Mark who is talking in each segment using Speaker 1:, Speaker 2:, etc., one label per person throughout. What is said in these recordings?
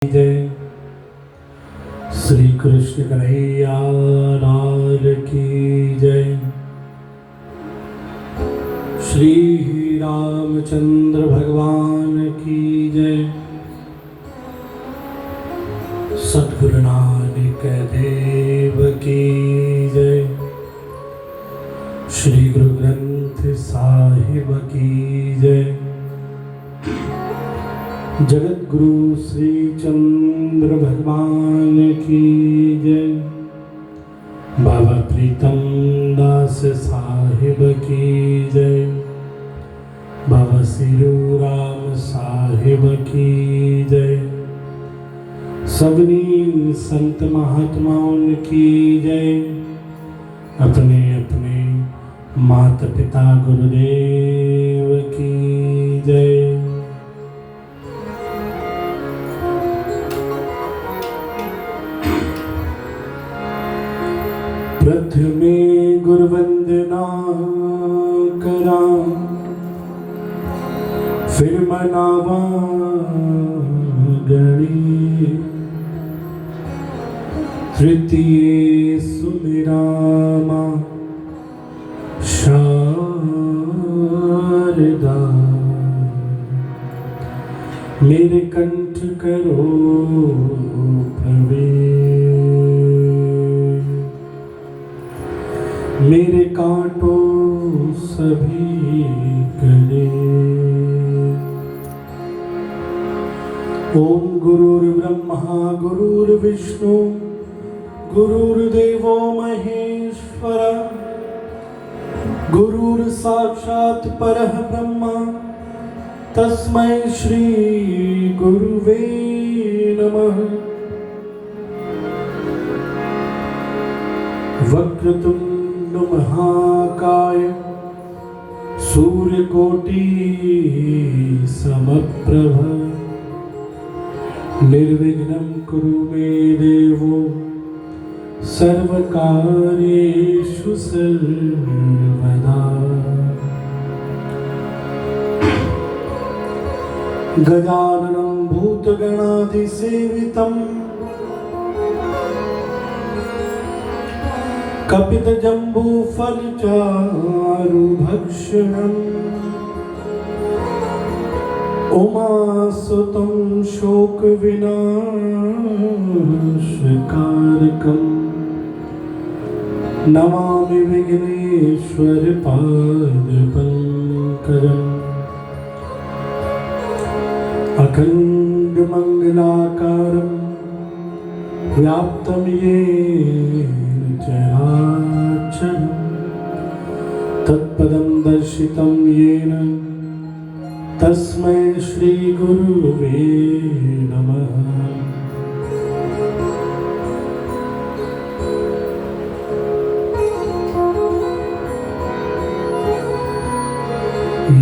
Speaker 1: जय श्री कृष्ण कन्हैया लाल की जय। श्री रामचंद्र भगवान की जय। सद्गुरु नानक देव की जय। श्री गुरु ग्रंथ साहिब की जय। जगत गुरु श्री चंद्र भगवान की जय। बाबा प्रीतम दास साहिब की जय। बाबा सिरू राम साहिब की जय। सभी संत महात्माओं की जय। अपने अपने माता पिता गुरुदेव की जय। प्रथमे गुरु वंदना करा, फिर मनावा गणी। तृतीय सुमिरामा शारदा। मेरे कंठ करो प्रवेश। मेरे कांटो सभी गले। ओम गुरुर्ब्रह्मा गुरुर्विष्णु गुरुर्देवो महेश्वर। गुरुर् साक्षात् परः ब्रह्म तस्मै श्री गुरुवे नमः। वक्रतुंड महाकाय सूर्यकोटि समप्रभ। निर्विघ्नं कुरु मे देवो सर्वकार्येषु सर्वदा। गजाननं भूतगणाधिसेवितं कपितजम्बूफलचारुभक्षणम्। उमासुतं शोकविनाशकारकम्। नमामि विघ्नेश्वर पादपङ्कजम्। अखण्डमङ्गलाकारं व्याप्तं येन चराचरं। तत्पदं दर्शितं येन तस्मै श्री गुरुवे नमः।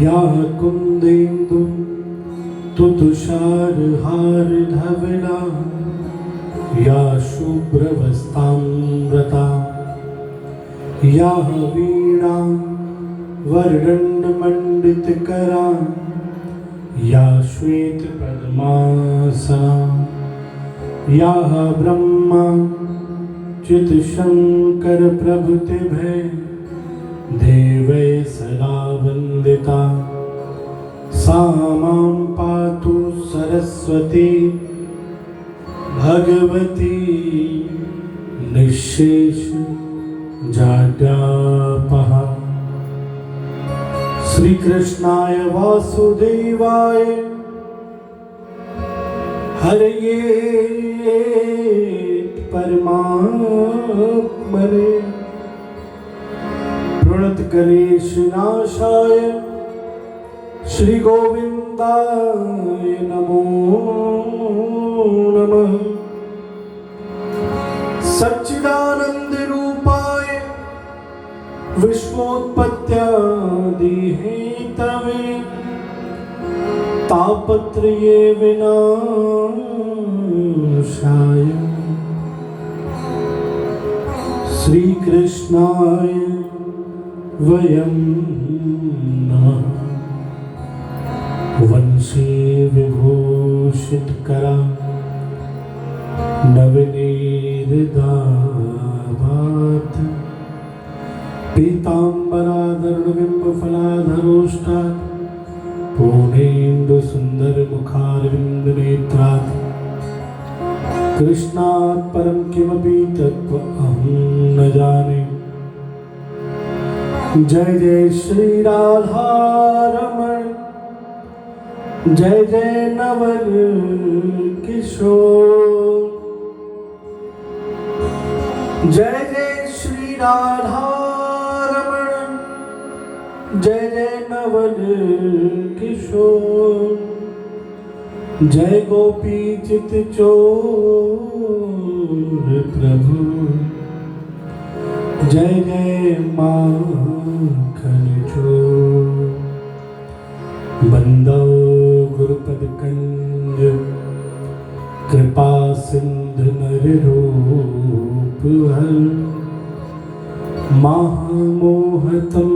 Speaker 1: या कुन्देन्दु तुषारहारधवला। या शुभ्रवस्त्राम्बरा। या वीणा वरदण्डमण्डितकरा। या श्वेतपद्मासना। या ब्रह्मा चित्शङ्कर प्रभृतिभिः देवैः सदा वन्दिता। सा मां पातु सरस्वती भगवती निःशेष जाड्यापहा। श्री कृष्णाय वासुदेवाय हरये परमात्मने प्रणतक्लेशनाशाय श्री गोविन्दाय नमो नमः। सच्चिदानंद रूपाय विश्वोत्पत्त्यादि हेतवे तापत्रये विनाशाय श्री कृष्णाय वयं नमः। वंशी विभूषित करा नवनीरदाभात पीताम्बराधरुणबिम्बफलाधरोष्टात् पूर्णेन्दुसुन्दरमुखारविन्दनेत्रात् कृष्णात् परं किमपि तत्त्वमहं न जाने। जय जय श्री राधारमण, जय जय नवल किशोर। जय जय श्री राधारमण, जय जय नवल किशोर। जय गोपी चित चोर प्रभु, जय जय माखन चोर। बंदो गुरुपद कंज, कृपा सिंधु नर रूप हर। महामोहतम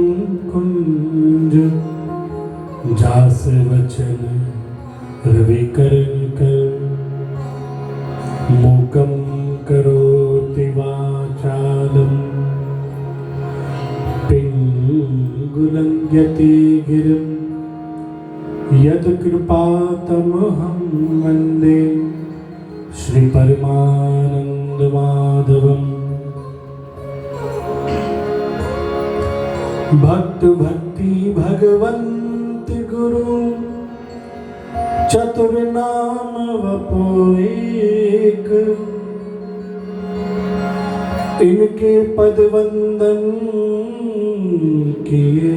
Speaker 1: कुंज, जास वचन रविकरण कर। मूकं करोति वाचालं, पिङ्गुलंघ्यते गिरिं। यत्कृपातमहं वन्दे श्रीपरमानन्दमाधवम्। भक्त भक्ति भगवंत गुरु, चतुर नाम वपु एक। इनके पद वंदन किए,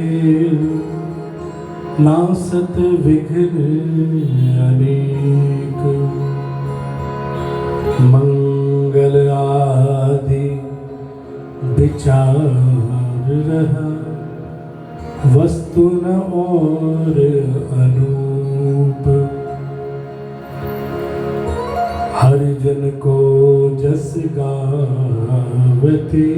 Speaker 1: नासत विघ्न अनेक। मंगल आदि विचार रहा, वस्तु न और अनूप। हर जन को जस गावते,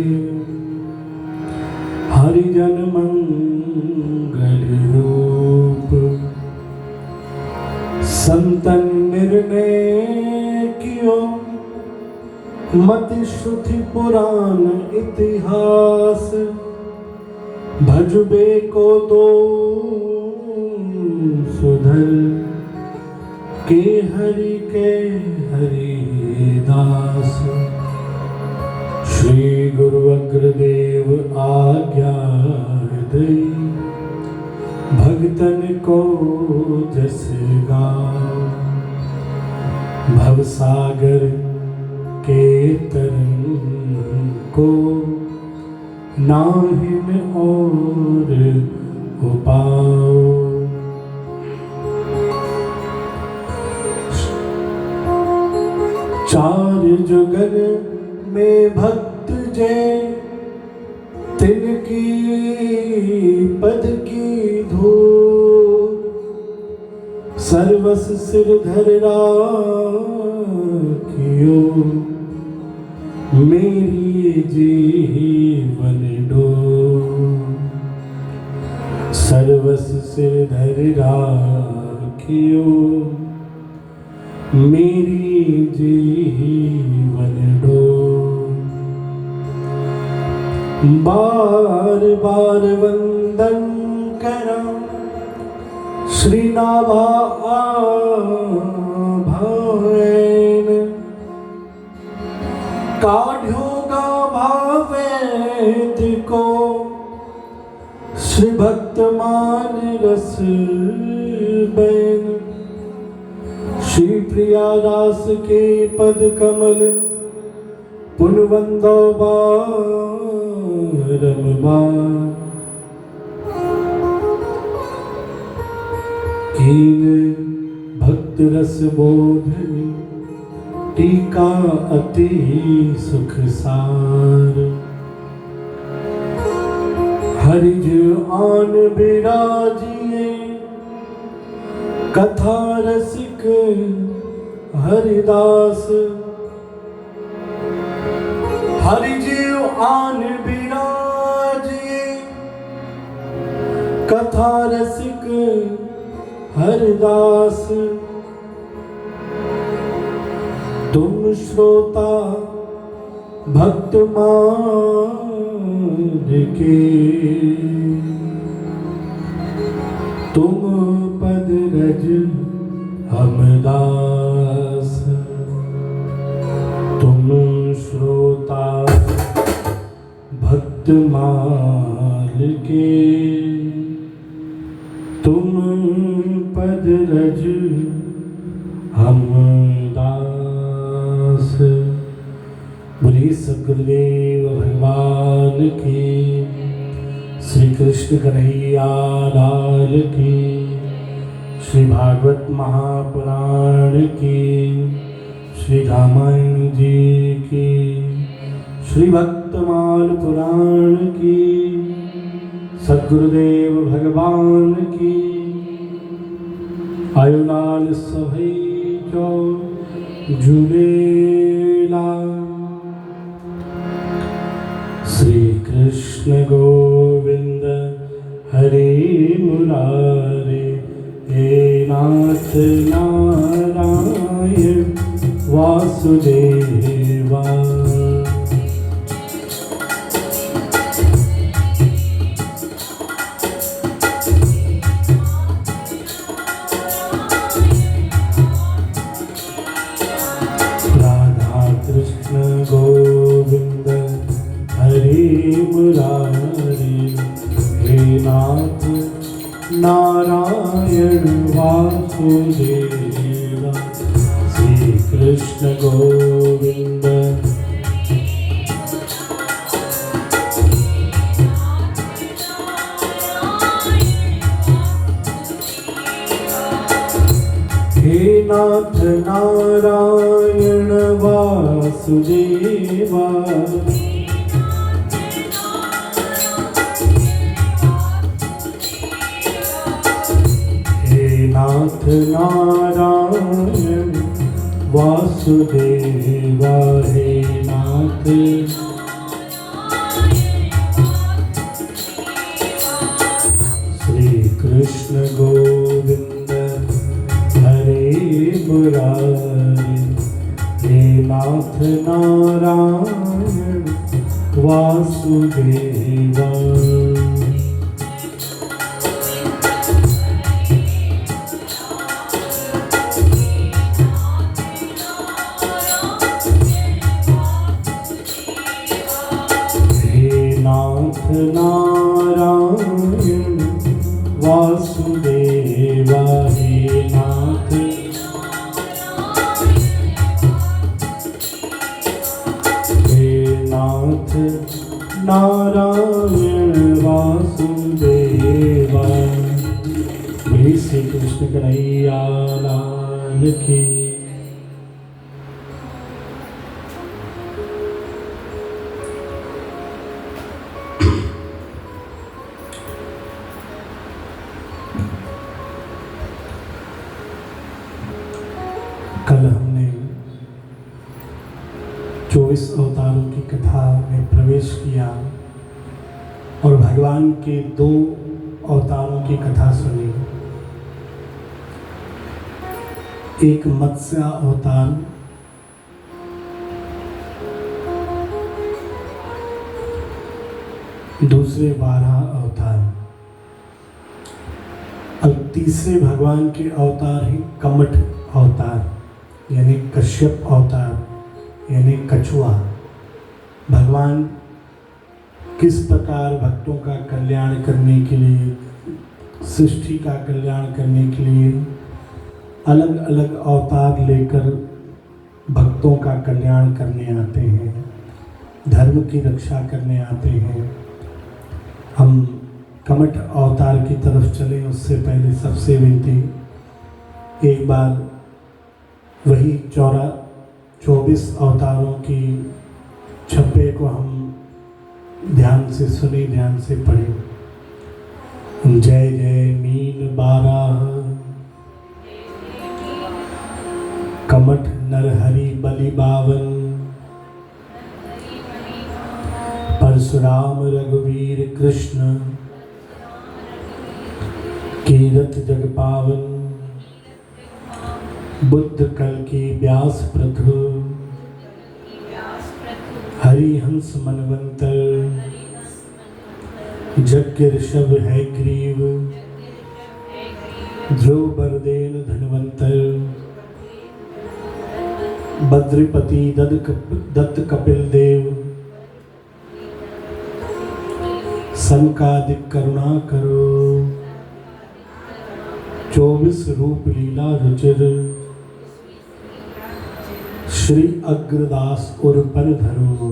Speaker 1: हरिजन मंगल रूप। संतन निर्णय कियो, मति श्रुति पुराण इतिहास। भजबे को दो सुधर, के हरिदास। श्री गुरु अग्रदेव आज्ञा दई, भगतन को जस गाओ। भवसागर के तरन को, नाहिन और उपाओ। चार जुगन में भक्त जय, तिनकी पद की धूल। सर्वस सिर धर राखियो, मेरी जीवन डोर। सर्वस सिर धर राखियो, मेरी जीवन डोर। बार बार वंदन करा, श्री नाभा आभाएन। काढ़ोगा भावेद को, श्री भक्त मान रस बैन। श्री प्रिया दास के पद कमल, पुन वंदो बारंबार। कीन भक्त रस बोधनी, टीका अति सुख सार। हरिज आन बिराजिए, कथा रसिक हरिदास। हरिज आन बिराजिए, कथा रसिक हरिदास। तुम श्रोता भक्त मान के, तुम पद रज हम दास। तुम श्रोता भक्त मान के, तुम पद रज हम दास। बोलिए सद्गुरुदेव भगवान की, श्री कृष्ण कन्हैया लाल की, श्री भागवत महापुराण की, श्री रामायण जी की, श्री भक्तमाल पुराण की, सद्गुरुदेव भगवान की। आयुलाल सभई जो झूलेलाल। श्री कृष्ण गोविंद हरे मुरारे, हे नाथ नारायण वासुदेवा। राधा कृष्ण गोविंद हरे मुरारे, हे नाथ नारायण वासुदेवा। श्री कृष्ण गोविंद हे नाथ नारायण वासुदेवा। नाथ नारायण वासुदेवा, हे नाथ श्री कृष्ण गोविंद हरे मुरारे, हे नाथ नारायण वासुदेवा। नाथ नारायण वासुदेवा, हे नाथ नारायण वासुदेवा। बोलिए श्री कृष्ण कन्हैया लाल की। कल हमने 24 अवतारों की कथा में प्रवेश किया और भगवान के 2 अवतारों की कथा सुनी। एक मत्स्य अवतार, दूसरे 12 अवतार, और तीसरे भगवान के अवतार ही कमठ अवतार यानी कश्यप अवतार यानी कछुआ। भगवान किस प्रकार भक्तों का कल्याण करने के लिए, सृष्टि का कल्याण करने के लिए अलग अलग अवतार लेकर भक्तों का कल्याण करने आते हैं, धर्म की रक्षा करने आते हैं। हम कमठ अवतार की तरफ चले उससे पहले सबसे विनती, एक बार वही 24 अवतारों की छप्पे को हम ध्यान से सुने, ध्यान से पढ़े। जय जय मीन 12 कमठ नरहरि बलि 52, परशुराम रघुवीर कृष्ण कीरत जग पावन, बुद्ध कल की व्यास प्रथु, हरिहंस मनवंतर, यज्ञ ऋषभ है ग्रीव, ध्रुव बरदेन धनवंतर, बद्रिपति दत्त कपिल देव, संकादिक करुणा करो, 24 रूप लीला रुचिर, श्री अग्रदास उर्पर धरो।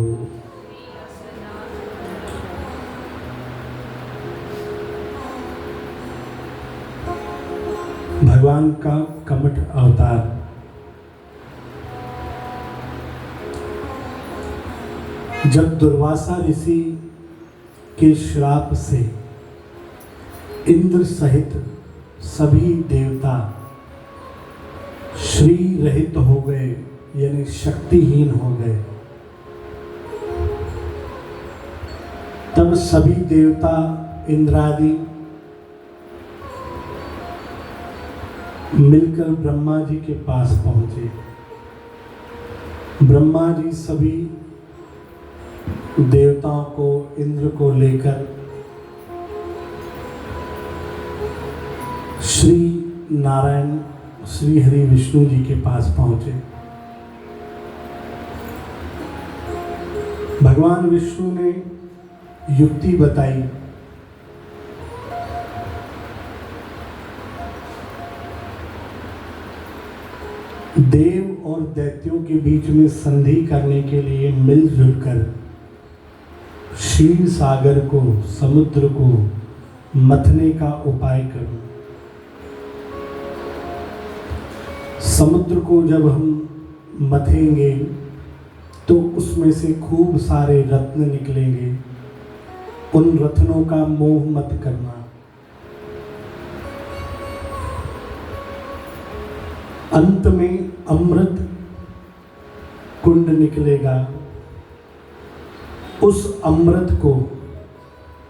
Speaker 1: भगवान का कमठ अवतार। जब दुर्वासा ऋषि के श्राप से इंद्र सहित सभी देवता श्री रहित हो गए, यानी शक्तिहीन हो गए, तब सभी देवता इंद्रादि मिलकर ब्रह्मा जी के पास पहुंचे। ब्रह्मा जी सभी देवताओं को, इंद्र को लेकर श्री नारायण, श्री हरि विष्णु जी के पास पहुंचे। भगवान विष्णु ने युक्ति बताई। देव और दैत्यों के बीच में संधि करने के लिए मिलजुल कर क्षीर सागर को, समुद्र को मथने का उपाय करो। समुद्र को जब हम मथेंगे तो उसमें से खूब सारे रत्न निकलेंगे। उन रत्नों का मोह मत करना। अंत में अमृत कुंड निकलेगा। उस अमृत को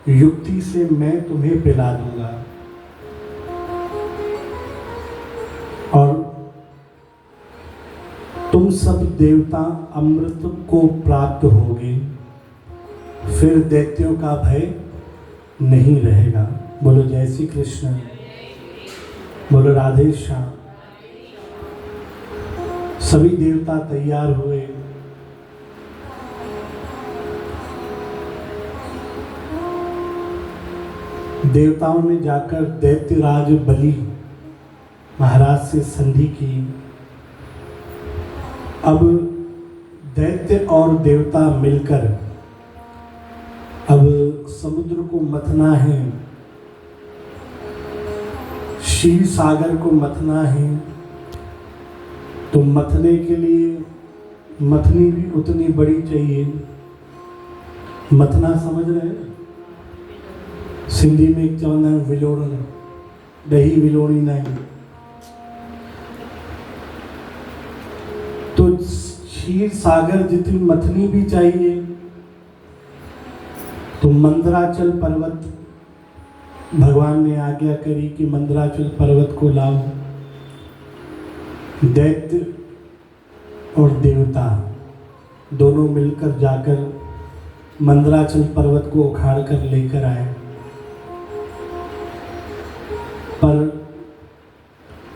Speaker 1: युक्ति से मैं तुम्हें पिला दूंगा और तुम सब देवता अमृत को प्राप्त होगे। फिर दैत्यों का भय नहीं रहेगा। बोलो जय श्री कृष्ण, बोलो राधे श्याम। सभी देवता तैयार हुए। देवताओं ने जाकर दैत्यराज बलि महाराज से संधि की। अब दैत्य और देवता मिलकर अब समुद्र को मथना है, क्षीर सागर को मथना है। तो मथने के लिए मथनी भी उतनी बड़ी चाहिए। मथना समझ रहे हैं? सिंधी में एक चवंदा है विलोड़न, दही विलोड़ी नहीं। तो क्षीर सागर जितनी मथनी भी चाहिए। तो मंदराचल पर्वत, भगवान ने आज्ञा करी कि मंदराचल पर्वत को लाओ। दैत्य और देवता दोनों मिलकर जाकर मंदराचल पर्वत को उखाड़ कर लेकर आए। पर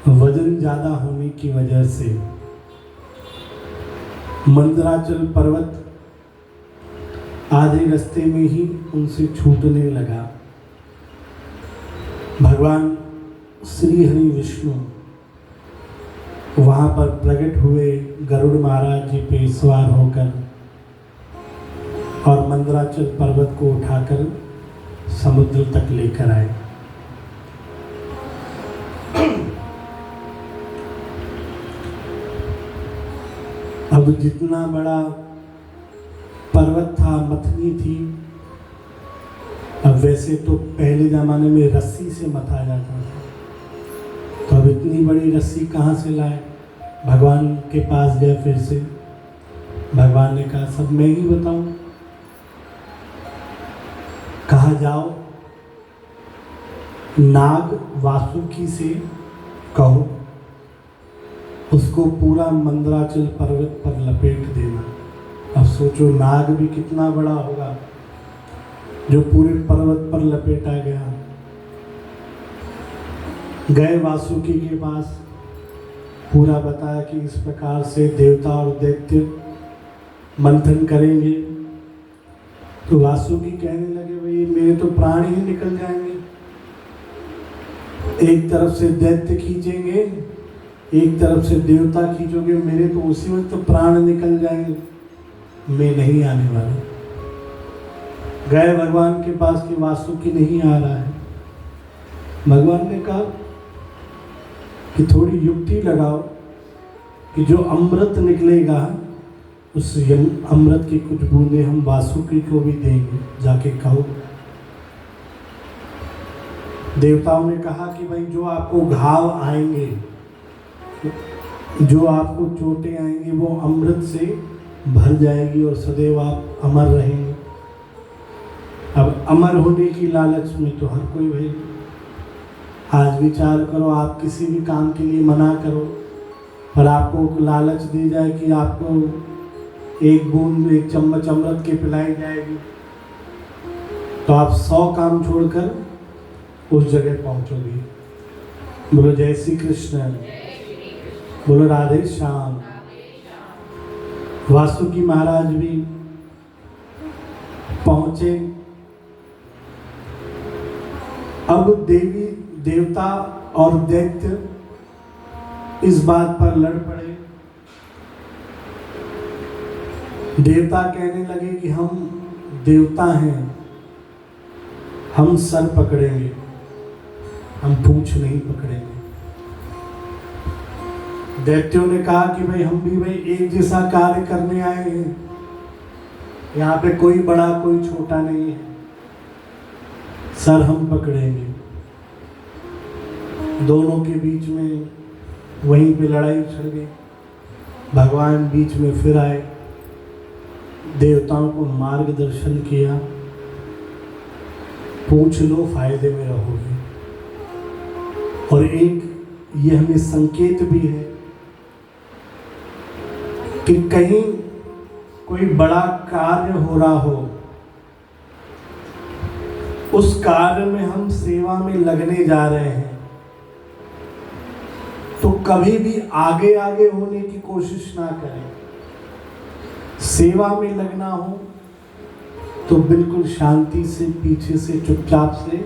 Speaker 1: वजन ज्यादा होने की वजह से मंदराचल पर्वत आधे रास्ते में ही उनसे छूटने लगा। भगवान श्री हरि विष्णु वहां पर प्रकट हुए गरुड़ महाराज जी पे सवार होकर और मंदराचल पर्वत को उठाकर समुद्र तक लेकर आए। अब जितना बड़ा पर्वत था, मथनी थी। अब वैसे तो पहले जमाने में रस्सी से मथा जाता था, तो अब इतनी बड़ी रस्सी कहाँ से लाए? भगवान के पास गए फिर से। भगवान ने कहा सब मैं ही बताऊं। कहा जाओ नाग वासुकी से कहो उसको पूरा मंदराचल पर्वत पर लपेट देना। अब सोचो नाग भी कितना बड़ा होगा जो पूरे पर्वत पर लपेटा गया। गए वासुकी के पास, पूरा बताया कि इस प्रकार से देवता और दैत्य मंथन करेंगे। तो वासुकी कहने लगे भाई मेरे तो प्राण ही निकल जाएंगे, एक तरफ से दैत्य खींचेंगे, एक तरफ से देवता खींचोगे, मेरे तो उसी वक्त तो प्राण निकल जाएंगे, मैं नहीं आने वाला। गए भगवान के पास कि वासुकी नहीं आ रहा है। भगवान ने कहा कि थोड़ी युक्ति लगाओ कि जो अमृत निकलेगा उस अमृत की कुछ बूंदें हम वासुकी को भी देंगे, जाके कहो। देवताओं ने कहा कि भाई जो आपको घाव आएंगे, जो आपको चोटें आएंगी, वो अमृत से भर जाएगी और सदैव आप अमर रहेंगे। अब अमर होने की लालच में तो हर कोई भाई, आज विचार करो, आप किसी भी काम के लिए मना करो पर आपको लालच दी जाए कि आपको एक बूंद, एक चम्मच अमृत की पिलाई जाएगी, तो आप 100 काम छोड़कर उस जगह पहुंचोगे। बोलो जय श्री कृष्ण, बोलो राधे श्याम। वासुकी महाराज भी पहुंचे। अब देवी देवता और दैत्य इस बात पर लड़ पड़े। देवता कहने लगे कि हम देवता हैं, हम सर पकड़ेंगे, हम पूंछ नहीं पकड़ेंगे। दैत्यों ने कहा कि भाई हम भी भाई एक जैसा कार्य करने आए हैं, यहाँ पे कोई बड़ा कोई छोटा नहीं है, सर हम पकड़ेंगे। दोनों के बीच में वहीं पे लड़ाई छिड़ गई। भगवान बीच में फिर आए, देवताओं को मार्गदर्शन किया, पूछ लो फायदे में रहोगे। और एक ये हमें संकेत भी है कि कहीं कोई बड़ा कार्य हो रहा हो, उस कार्य में हम सेवा में लगने जा रहे हैं, तो कभी भी आगे आगे होने की कोशिश ना करें। सेवा में लगना हो तो बिल्कुल शांति से पीछे से चुपचाप से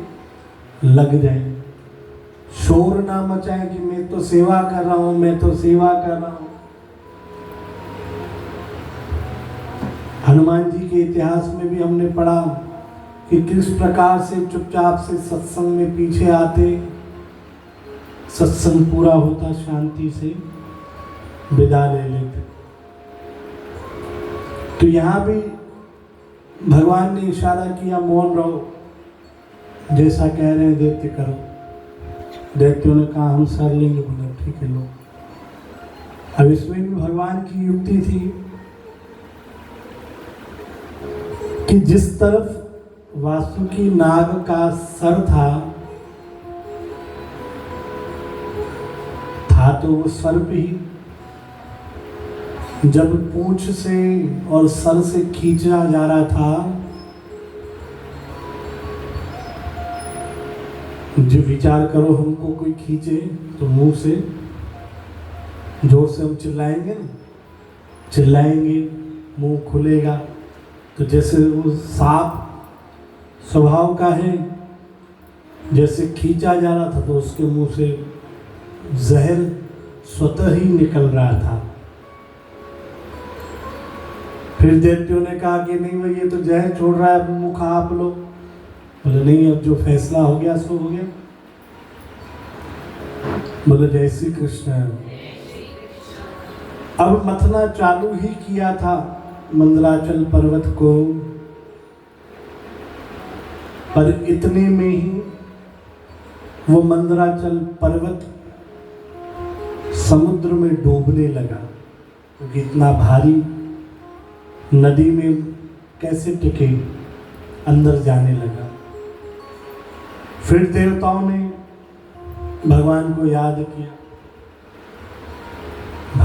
Speaker 1: लग जाए, शोर ना मचाएं कि मैं तो सेवा कर रहा हूं, मैं तो सेवा कर रहा हूं। हनुमान जी के इतिहास में भी हमने पढ़ा कि किस प्रकार से चुपचाप से सत्संग में पीछे आते, सत्संग पूरा होता, शांति से विदा ले लेते। तो यहाँ भी भगवान ने इशारा किया मौन रहो, जैसा कह रहे हैं दैत्य करो। दैत्यों ने कहा हम सर लेंगे, बोला ठीक है लो। अब इसमें भी भगवान की युक्ति थी कि जिस तरफ वासुकी नाग का सर था तो वो सर्प ही, जब पूंछ से और सर से खींचा जा रहा था, जो विचार करो हमको कोई खींचे तो मुंह से जोर से हम चिल्लाएंगे ना, चिल्लाएंगे, मुंह खुलेगा। तो जैसे वो सांप स्वभाव का है, जैसे खींचा जा रहा था तो उसके मुंह से जहर स्वतः ही निकल रहा था। फिर दैत्यों ने कहा कि नहीं भाई ये तो जहर छोड़ रहा है, मुंह खा आप लो। बोले नहीं, अब जो फैसला हो गया सो हो गया। बोले जय श्री कृष्ण। अब मथना चालू ही किया था मंदराचल पर्वत को, पर इतने में ही वो मंदराचल पर्वत समुद्र में डूबने लगा, क्योंकि इतना भारी नदी में कैसे टिके, अंदर जाने लगा। फिर देवताओं ने भगवान को याद किया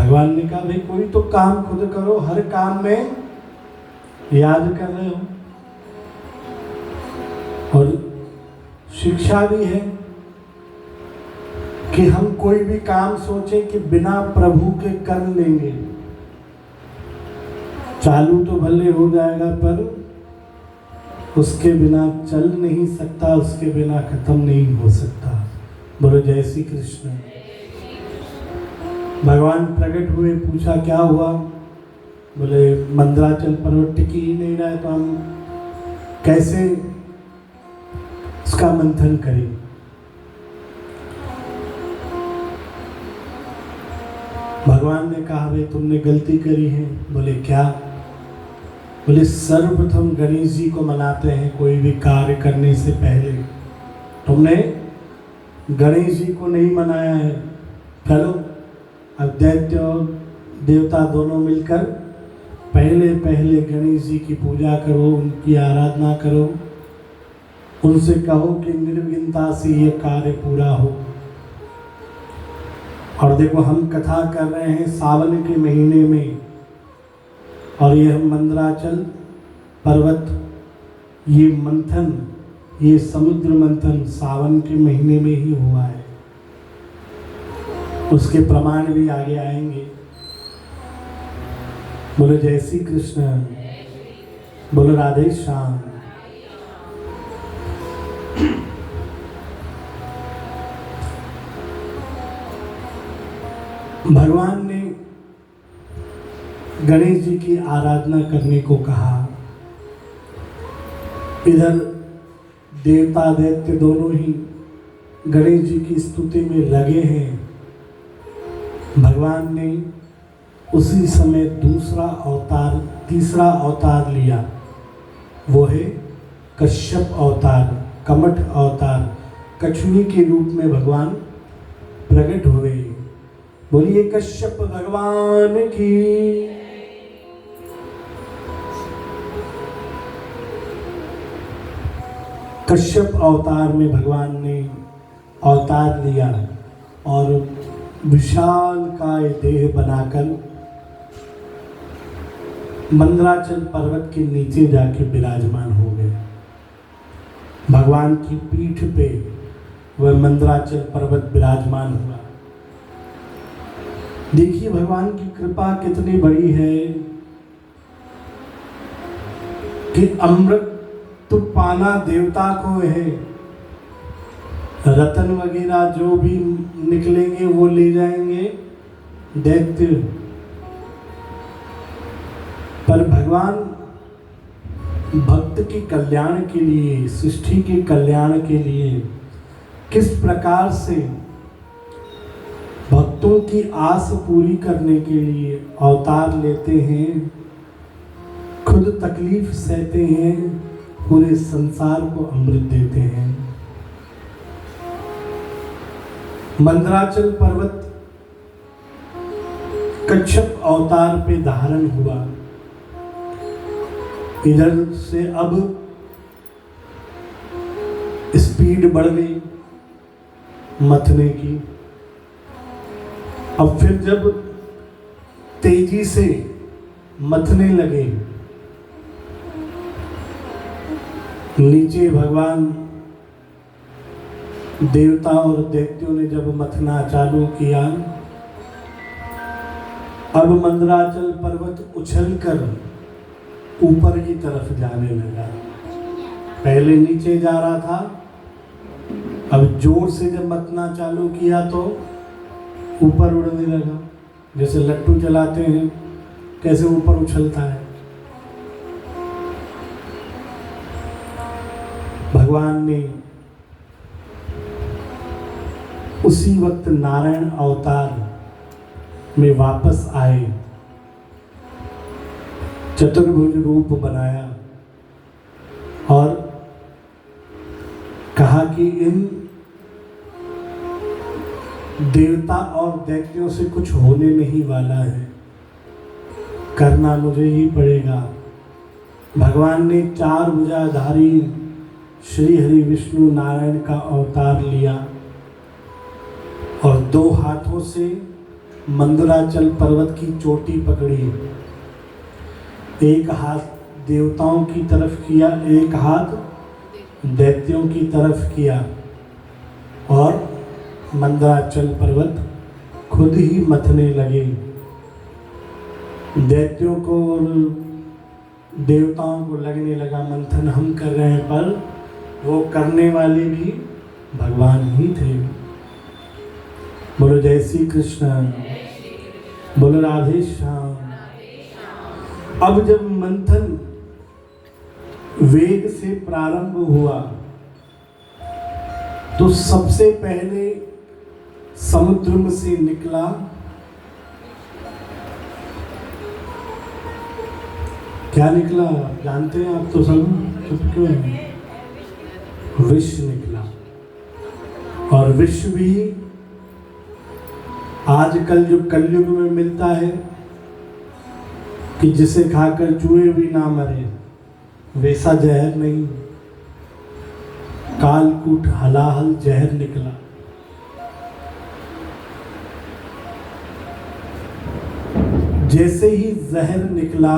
Speaker 1: भगवान ने कहा भाई कोई तो काम खुद करो, हर काम में याद कर रहे हो। और शिक्षा भी है कि हम कोई भी काम सोचें कि बिना प्रभु के कर लेंगे, चालू तो भले हो जाएगा पर उसके बिना चल नहीं सकता, उसके बिना खत्म नहीं हो सकता। बोलो जय श्री कृष्ण। भगवान प्रकट हुए, पूछा क्या हुआ? बोले मंदराचल पर्वत टिक ही नहीं रहा है, तो हम कैसे उसका मंथन करें? भगवान ने कहा भाई तुमने गलती करी है। बोले क्या? बोले सर्वप्रथम गणेश जी को मनाते हैं कोई भी कार्य करने से पहले, तुमने गणेश जी को नहीं मनाया है। चलो अब दैत्य और देवता दोनों मिलकर पहले पहले गणेश जी की पूजा करो, उनकी आराधना करो, उनसे कहो कि निर्विघ्नता से ये कार्य पूरा हो। और देखो हम कथा कर रहे हैं सावन के महीने में, और ये मंदराचल पर्वत, ये मंथन, ये समुद्र मंथन सावन के महीने में ही हुआ है। उसके प्रमाण भी आगे आएंगे। बोलो जय श्री कृष्ण, बोलो राधे श्याम। भगवान ने गणेश जी की आराधना करने को कहा। इधर देवता दैत्य दोनों ही गणेश जी की स्तुति में लगे हैं। भगवान ने उसी समय दूसरा अवतार, तीसरा अवतार लिया, वो है कश्यप अवतार, कमठ अवतार। कछुए के रूप में भगवान प्रकट हुए। बोलिए कश्यप भगवान की। कश्यप अवतार में भगवान ने अवतार लिया और विशाल काय देह बनाकर मंदराचल पर्वत के नीचे जाके विराजमान हो गए। भगवान की पीठ पे वह मंदराचल पर्वत विराजमान हुआ। देखिए भगवान की कृपा कितनी बड़ी है कि अमृत तो पाना देवता को है, रतन वगैरह जो भी निकलेंगे वो ले जाएंगे दैत्य, पर भगवान भक्त के कल्याण के लिए, सृष्टि के कल्याण के लिए किस प्रकार से भक्तों की आस पूरी करने के लिए अवतार लेते हैं, खुद तकलीफ सहते हैं, पूरे संसार को अमृत देते हैं। मंदराचल पर्वत कच्छप अवतार पे धारण हुआ। इधर से अब स्पीड बढ़ गई मथने की। अब फिर जब तेजी से मथने लगे, नीचे भगवान देवता और दैत्यों ने जब मथना चालू किया, अब मंदराचल पर्वत उछलकर ऊपर की तरफ जाने लगा। पहले नीचे जा रहा था, अब जोर से जब मथना चालू किया तो ऊपर उड़ने लगा। जैसे लट्टू चलाते हैं कैसे ऊपर उछलता है। भगवान ने उसी वक्त नारायण अवतार में वापस आए, चतुर्भुज रूप बनाया और कहा कि इन देवता और दैत्यों से कुछ होने नहीं वाला है, करना मुझे ही पड़ेगा। भगवान ने 4 भुजाधारी श्री हरि विष्णु नारायण का अवतार लिया और 2 हाथों से मंदराचल पर्वत की चोटी पकड़ी, एक हाथ देवताओं की तरफ किया, एक हाथ दैत्यों की तरफ किया और मंदराचल पर्वत खुद ही मथने लगे। दैत्यों को और देवताओं को लगने लगा मंथन हम कर रहे हैं, पर वो करने वाले भी भगवान ही थे। बोलो जय श्री कृष्ण, बोलो राधे श्याम। अब जब मंथन वेग से प्रारंभ हुआ तो सबसे पहले समुद्र में से निकला क्या निकला जानते हैं आप तो सब, चुप क्यों है? विष निकला। और विष भी आजकल जो कलयुग में मिलता है कि जिसे खाकर चूहे भी ना मरे, वैसा जहर नहीं, कालकूट हलाहल जहर निकला। जैसे ही जहर निकला,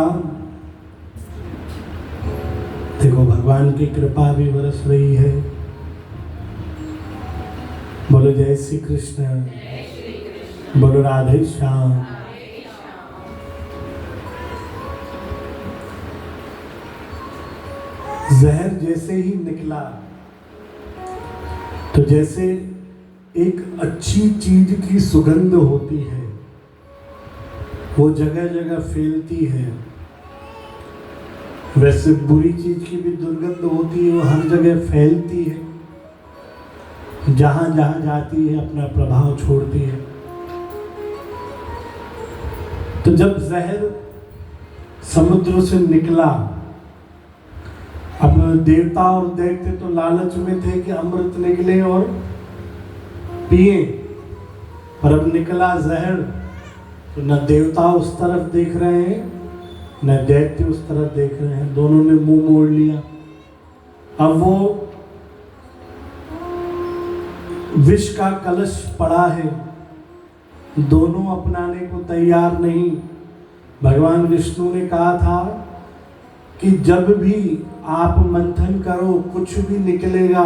Speaker 1: देखो भगवान की कृपा भी बरस रही है। बोलो जय श्री कृष्ण, बोलो राधे श्याम। जहर जैसे ही निकला तो जैसे एक अच्छी चीज की सुगंध होती है, वो जगह जगह फैलती है, वैसे बुरी चीज की भी दुर्गंध होती है, वो हर जगह फैलती है, जहां जहां जाती है अपना प्रभाव छोड़ती है। तो जब जहर समुद्र से निकला, अब देवता और दैत्य तो लालच में थे कि अमृत निकले और पिए, पर अब निकला जहर तो न देवता उस तरफ देख रहे हैं न दैत्य उस तरफ देख रहे हैं, दोनों ने मुंह मोड़ लिया। अब वो विष का कलश पड़ा है, दोनों अपनाने को तैयार नहीं। भगवान विष्णु ने कहा था कि जब भी आप मंथन करो कुछ भी निकलेगा,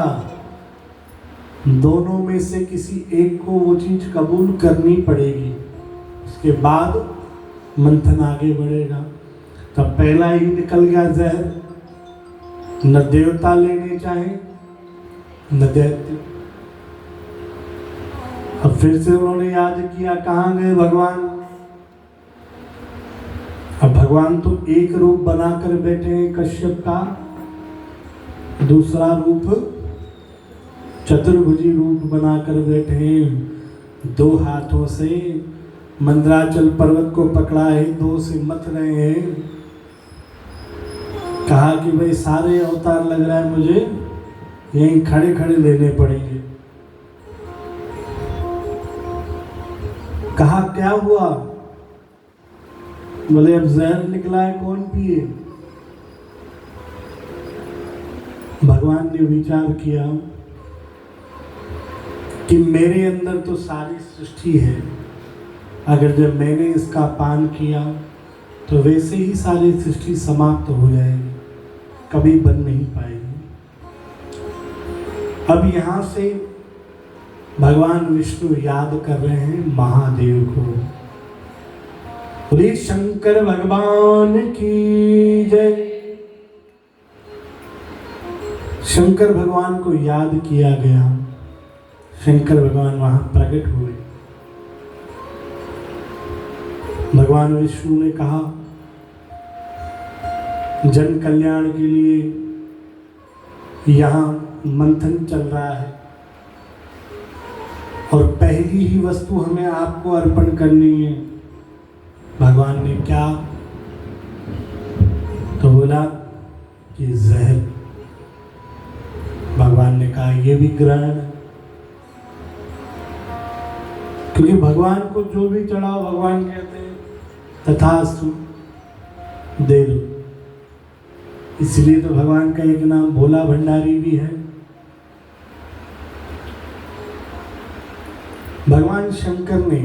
Speaker 1: दोनों में से किसी एक को वो चीज कबूल करनी पड़ेगी, उसके बाद मंथन आगे बढ़ेगा। तब पहला ही निकल गया जहर, न देवता लेने चाहे न दैत्य। अब फिर से उन्होंने याद किया कहाँ गए भगवान। अब भगवान तो एक रूप बनाकर बैठे हैं कश्यप का, दूसरा रूप चतुर्भुजी रूप बनाकर बैठे हैं, दो हाथों से मंदराचल पर्वत को पकड़ा है, दो से मथ रहे हैं। कहा कि भाई सारे अवतार लग रहा है मुझे यहीं खड़े खड़े लेने पड़ेंगे। कहा क्या हुआ? बोले अब जहर निकला है, कौन पिए? भगवान ने विचार किया कि मेरे अंदर तो सारी सृष्टि है, अगर जब मैंने इसका पान किया तो वैसे ही सारी सृष्टि समाप्त हो जाएगी, कभी बन नहीं पाएगी। अब यहाँ से भगवान विष्णु याद कर रहे हैं महादेव को। बोले शंकर भगवान की जय। शंकर भगवान को याद किया गया, शंकर भगवान वहां प्रकट हुए। भगवान विष्णु ने कहा जन कल्याण के लिए यहाँ मंथन चल रहा है और पहली ही वस्तु हमें आपको अर्पण करनी है। भगवान ने क्या तो बोला कि जहर। भगवान ने कहा ये भी ग्रहण है, क्योंकि भगवान को जो भी चढ़ाओ भगवान कहते हैं तथास्तु, दे दो। इसलिए तो भगवान का एक नाम भोला भंडारी भी है। भगवान शंकर ने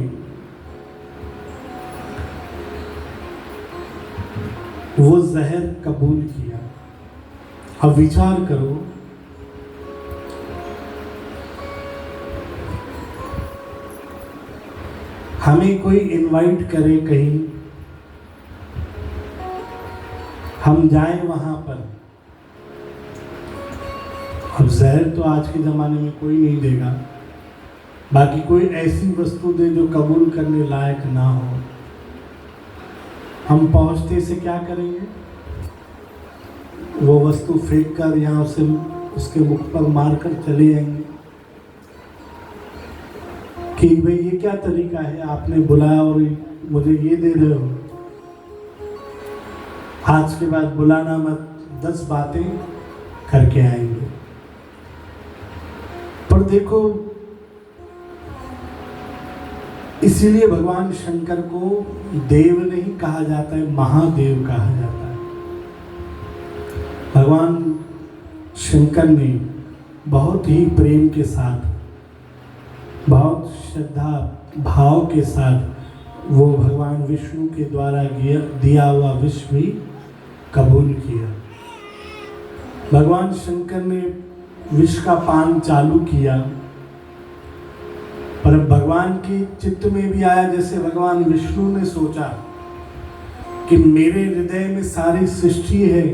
Speaker 1: वो जहर कबूल किया। अब विचार करो, हमें कोई इनवाइट करे कहीं, हम जाएं वहां पर, अब जहर तो आज के ज़माने में कोई नहीं देगा, बाकी कोई ऐसी वस्तु दे जो कबूल करने लायक ना हो, हम पहुंचते से क्या करेंगे? वो वस्तु फेंक कर या उसे उसके मुख पर मार कर चले जाएंगे कि भाई ये क्या तरीका है, आपने बुलाया और मुझे ये दे रहे हो, आज के बाद बुलाना मत, 10 बातें करके आएंगे। पर देखो, इसीलिए भगवान शंकर को देव नहीं कहा जाता है, महादेव कहा जाता है। भगवान शंकर ने बहुत ही प्रेम के साथ, बहुत श्रद्धा भाव के साथ वो भगवान विष्णु के द्वारा दिया हुआ विष भी कबूल किया। भगवान शंकर ने विष का पान चालू किया, पर भगवान के चित्त में भी आया, जैसे भगवान विष्णु ने सोचा कि मेरे हृदय में सारी सृष्टि है,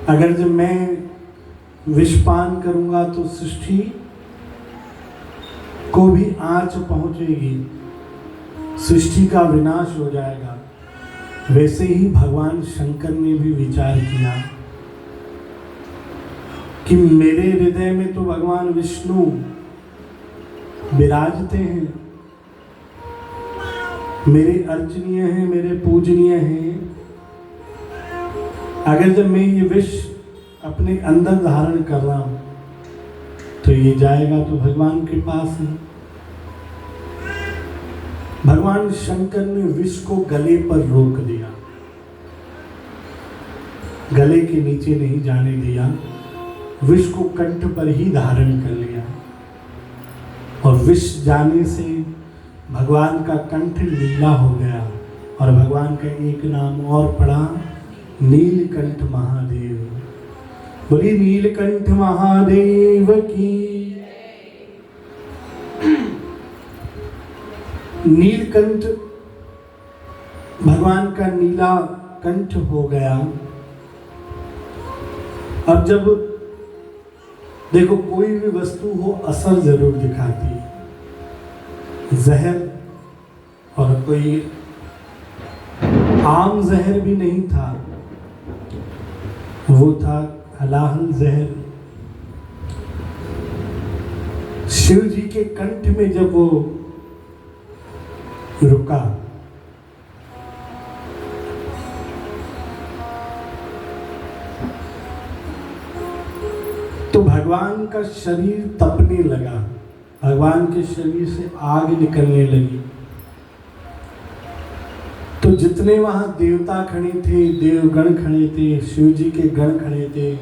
Speaker 1: अगर जब मैं विषपान करूंगा तो सृष्टि को भी आंच पहुंचेगी, सृष्टि का विनाश हो जाएगा। वैसे ही भगवान शंकर ने भी विचार किया कि मेरे हृदय में तो भगवान विष्णु विराजते हैं, मेरे अर्चनीय हैं, मेरे पूजनीय हैं, अगर जब मैं ये विष अपने अंदर धारण कर रहा हूं तो ये जाएगा तो भगवान के पास है। भगवान शंकर ने विष को गले पर रोक दिया, गले के नीचे नहीं जाने दिया, विष को कंठ पर ही धारण कर लिया, और विष जाने से भगवान का कंठ नीला हो गया और भगवान का एक नाम और पड़ा, नीलकंठ महादेव। बोली नीलकंठ महादेव की। नीलकंठ भगवान का नीला कंठ हो गया। अब जब देखो कोई भी वस्तु हो असर जरूर दिखाती है। जहर, और कोई आम जहर भी नहीं था, वो था हलाहल जहर। शिव जी के कंठ में जब वो रुका तो भगवान का शरीर तपने लगा, भगवान के शरीर से आग निकलने लगी। तो जितने वहां देवता खड़े थे, देवगण खड़े थे, शिव जी के गण खड़े थे,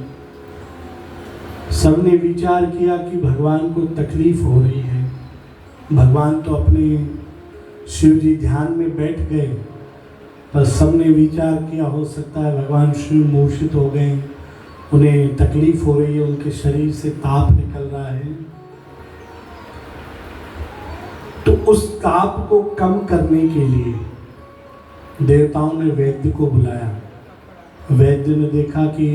Speaker 1: सबने विचार किया कि भगवान को तकलीफ हो रही है। भगवान तो अपने शिव जी ध्यान में बैठ गए, पर सबने विचार किया हो सकता है भगवान शिव मूर्छित हो गए, उन्हें तकलीफ हो रही है, उनके शरीर से ताप निकल रहा है। तो उस ताप को कम करने के लिए देवताओं ने वैद्य को बुलाया। वैद्य ने देखा कि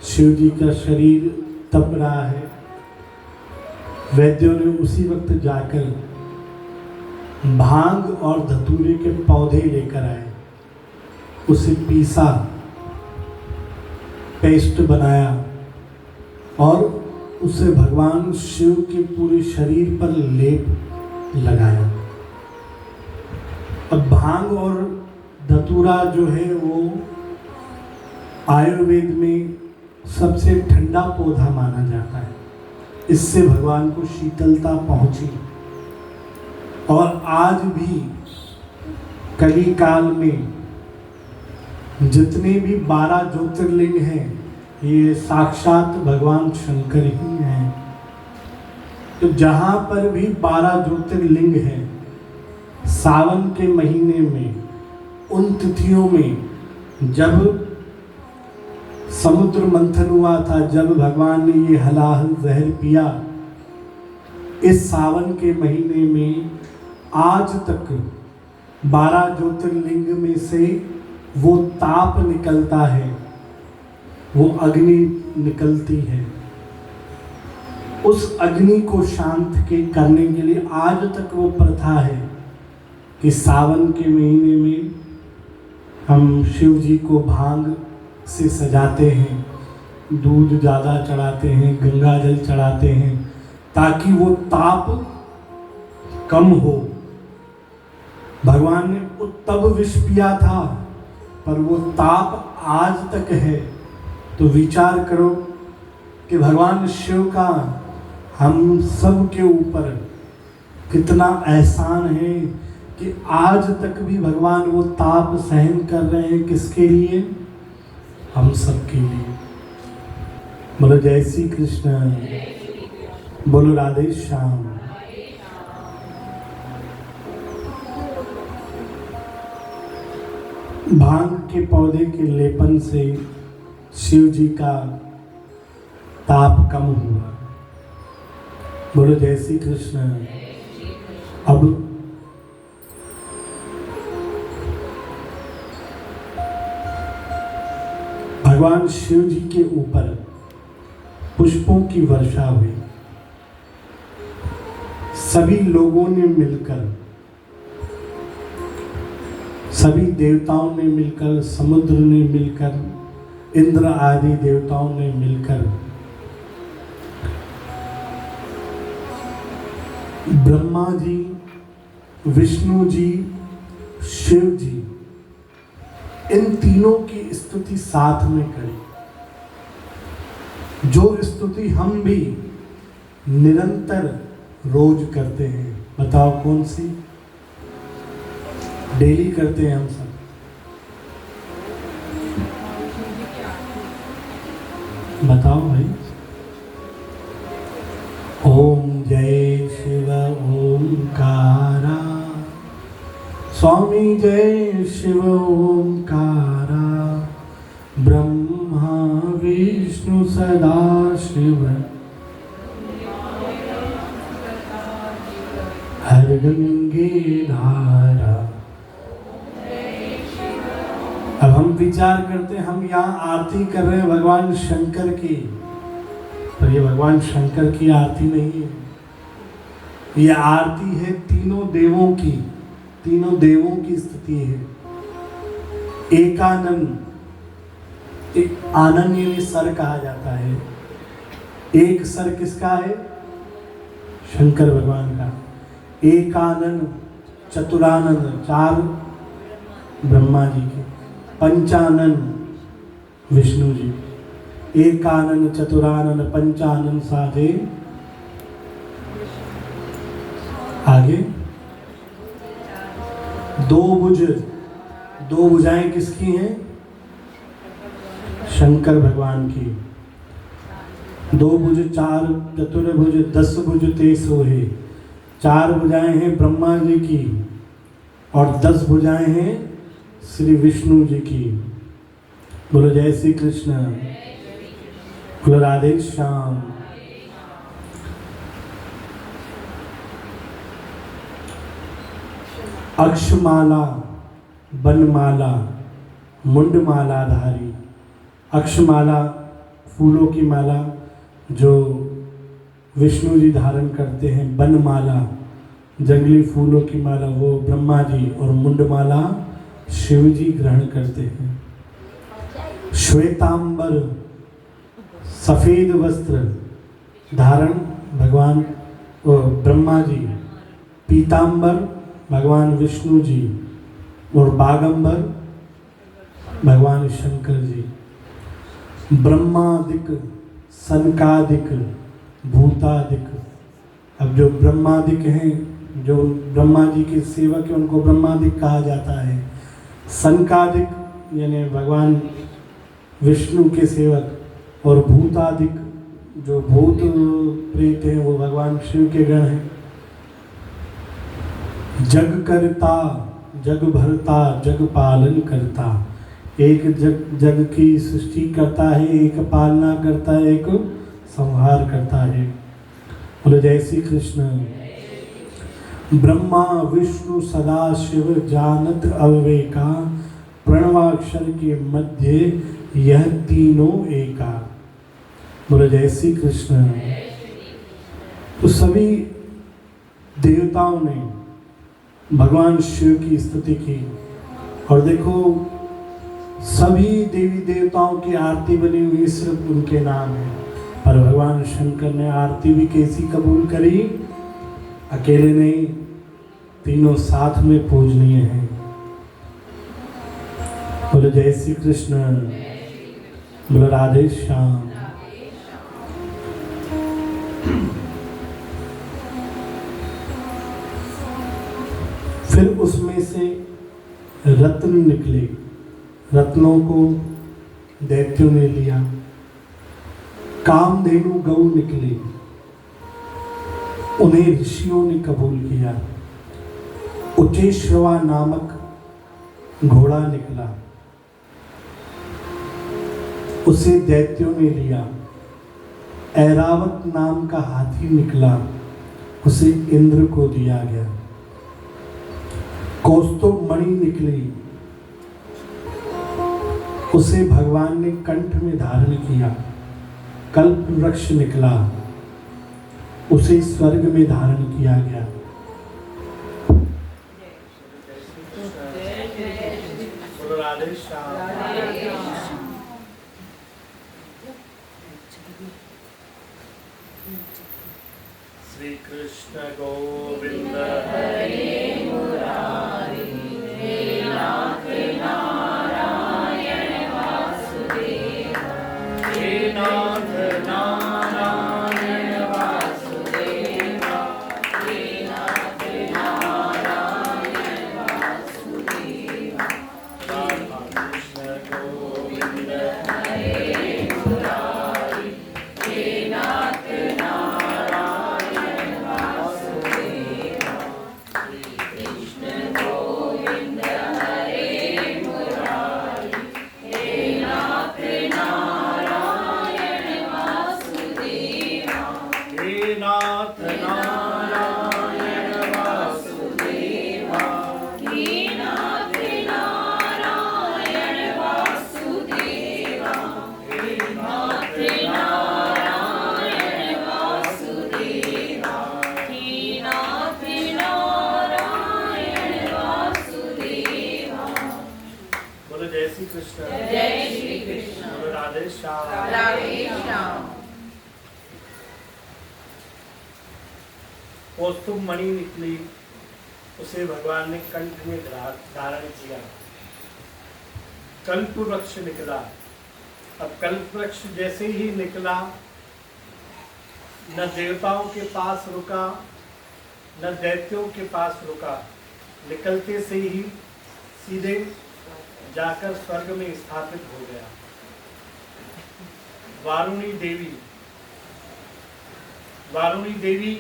Speaker 1: शिव जी का शरीर तप रहा है। वैद्यों ने उसी वक्त जाकर भांग और धतूरे के पौधे लेकर आए, उसे पीसा, पेस्ट बनाया और उसे भगवान शिव के पूरे शरीर पर लेप लगाया। अब भांग और धतूरा जो है वो आयुर्वेद में सबसे ठंडा पौधा माना जाता है। इससे भगवान को शीतलता पहुंची। और आज भी कली काल में जितने भी 12 ज्योतिर्लिंग हैं, ये साक्षात भगवान शंकर ही हैं। तो जहाँ पर भी 12 ज्योतिर्लिंग हैं, सावन के महीने में उन तिथियों में जब समुद्र मंथन हुआ था, जब भगवान ने ये हलाहल जहर पिया, इस सावन के महीने में आज तक 12 ज्योतिर्लिंग में से वो ताप निकलता है, वो अग्नि निकलती है। उस अग्नि को शांत करने के लिए आज तक वो प्रथा है कि सावन के महीने में हम शिव जी को भांग से सजाते हैं, दूध ज़्यादा चढ़ाते हैं, गंगा जल चढ़ाते हैं, ताकि वो ताप कम हो। भगवान ने उत्तम विष पिया था, पर वो ताप आज तक है। तो विचार करो कि भगवान शिव का हम सब के ऊपर कितना एहसान है कि आज तक भी भगवान वो ताप सहन कर रहे हैं। किसके लिए? हम सब के लिए। बोलो जय श्री कृष्ण, बोलो राधे श्याम। भांग के पौधे के लेपन से शिव जी का ताप कम हुआ। बोलो जय श्री कृष्ण। अब भगवान शिव जी के ऊपर पुष्पों की वर्षा हुई। सभी लोगों ने मिलकर, सभी देवताओं ने मिलकर, समुद्र ने मिलकर, इंद्र आदि देवताओं ने मिलकर ब्रह्मा जी, विष्णु जी, शिव जी, इन तीनों की स्तुति साथ में करी। जो स्तुति हम भी निरंतर रोज करते हैं। बताओ कौन सी? डेली करते हैं हम सब। बताओ भाई। ओम जय शिव ओंकारा, स्वामी जय शिव ओंकारा, ब्रह्मा विष्णु सदा शिव, हर गंगे धारा। अब हम विचार करते हैं, हम यहाँ आरती कर रहे हैं भगवान शंकर की, पर ये भगवान शंकर की आरती नहीं है। ये आरती है तीनों देवों की, तीनों देवों की स्तुति है। एकानन, आनंद यानी सर कहा जाता है। एक सर किसका है? शंकर भगवान का। एकानन, चतुरानन, 4 ब्रह्मा जी के। पंचानन विष्णु जी। एकानन, चतुरानन, पंचानन साधे। आगे दो भुज, दो भुजाएं किसकी हैं? शंकर भगवान की। दो भुज 4 चतुर्भुज 10 भुज 23 है। 4 भुजाएं हैं ब्रह्मा जी की और 10 भुजाएं हैं श्री विष्णु जी की। बोलो जय श्री कृष्ण, बोलो राधे श्याम। अक्षमाला, बनमाला, मुंडमालाधारी। अक्षमाला फूलों की माला जो विष्णु जी धारण करते हैं। बनमाला जंगली फूलों की माला वो ब्रह्मा जी, और मुंडमाला शिव जी ग्रहण करते हैं। श्वेतांबर सफेद वस्त्र धारण भगवान ब्रह्मा जी। पीतांबर भगवान विष्णु जी, और बागंबर भगवान शंकर जी। ब्रह्मादिक, सनकादिक, भूतादिक। अब जो ब्रह्मादिक हैं, जो ब्रह्मा जी के सेवक हैं, उनको ब्रह्मादिक कहा जाता है। सनकादिक यानी भगवान विष्णु के सेवक, और भूतादिक जो भूत प्रेत हैं वो भगवान शिव के गण हैं। जग करता, जग भरता, जग पालन करता, एक जग जग की सृष्टि करता है, एक पालना करता है, एक संहार करता है। बोलो जय श्री कृष्ण। ब्रह्मा विष्णु सदा शिव जानत अविवेका, प्रणवाक्षर के मध्य यह तीनों एका। बोलो जय श्री कृष्ण। तो सभी देवताओं ने भगवान शिव की स्तुति की। और देखो सभी देवी देवताओं की आरती बनी हुई सिर्फ उनके नाम है, पर भगवान शंकर ने आरती भी कैसी कबूल करी? अकेले नहीं, तीनों साथ में पूजनीय है। बोलो जय श्री कृष्ण। बोलो राधे श्याम। फिर उसमें से रत्न निकले, रत्नों को दैत्यों ने लिया। कामधेनु गौ निकली, उन्हें ऋषियों ने कबूल किया। उच्चेश्रवा नामक घोड़ा निकला, उसे दैत्यों ने लिया। ऐरावत नाम का हाथी निकला, उसे इंद्र को दिया गया। कौस्तुभ मणि निकली, उसे भगवान ने कंठ में धारण किया। कल्प वृक्ष निकला, उसे स्वर्ग में धारण किया गया। राधे श्याम। श्री कृष्ण गोविंद हरे मुरारी, हे नाथ नारायण वासुदेव, हे नाथ नारायण वासुदेव, हे नाथ नारायण वासुदेव। राधा कृष्ण गोविंद हरे मुरारी, हे नाथ नारायण वासुदेव, श्री कृष्ण गोविंद हरे मुरारी, हे नाथ नारायण वासुदेव, हे नाथ नारायण वासुदेव, हे नाथ नारायण वासुदेव, हे नाथ नारायण वासुदेव, हे नाथ नारायण वासुदेव। बोलो जय श्री कृष्ण।
Speaker 2: जय श्री कृष्ण।
Speaker 1: बोलो राधे श्याम।
Speaker 2: राधे श्याम।
Speaker 1: कौस्तुभ मणि निकली, उसे भगवान ने कंठ में धारण किया। कल्प वृक्ष निकला। अब कल्प वृक्ष जैसे ही निकला, न देवताओं के पास रुका, न दैत्यों के पास रुका। निकलते से ही सीधे जाकर स्वर्ग में स्थापित हो गया। वारुणी देवी, वारुणी देवी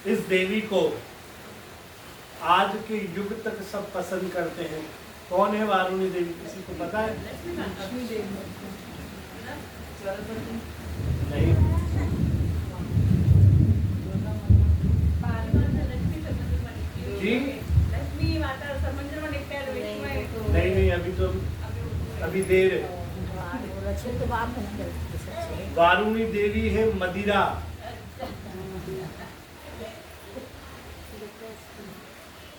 Speaker 1: इस देवी को आज के युग तक सब पसंद करते हैं। कौन है वारुणी देवी, किसी को पता है? नहीं। जी
Speaker 2: लक्ष्मी माता समुद्र में निकले
Speaker 1: नहीं नहीं, अभी तो अभी देर है। वारुणी देवी है मदिरा।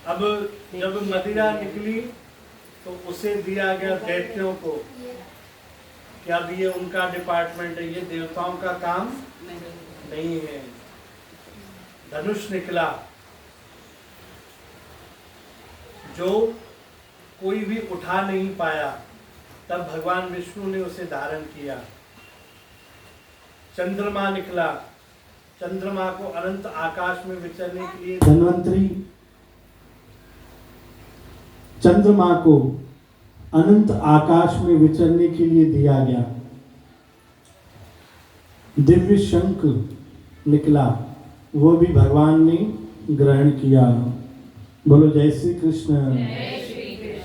Speaker 1: अब जब मदिरा निकली तो उसे दिया गया दैत्यों को कि अब ये उनका डिपार्टमेंट है, ये देवताओं का काम नहीं है। धनुष निकला, जो कोई भी उठा नहीं पाया, तब भगवान विष्णु ने उसे धारण किया। चंद्रमा निकला, चंद्रमा को अनंत आकाश में विचरने के लिए धन्वंतरी चंद्रमा को अनंत आकाश में विचरने के लिए दिया गया। दिव्य शंख निकला, वो भी भगवान ने ग्रहण किया। बोलो जय श्री कृष्ण।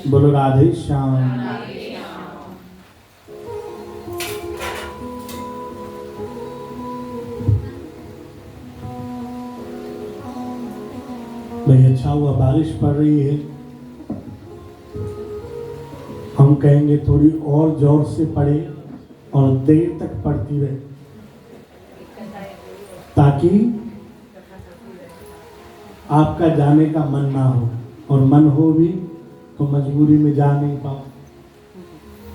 Speaker 1: बोलो राधे श्याम। भाई अच्छा हुआ बारिश पड़ रही है, हम कहेंगे थोड़ी और जोर से पड़े और देर तक पड़ती रहे, ताकि आपका जाने का मन ना हो, और मन हो भी तो मजबूरी में जा नहीं पाओ,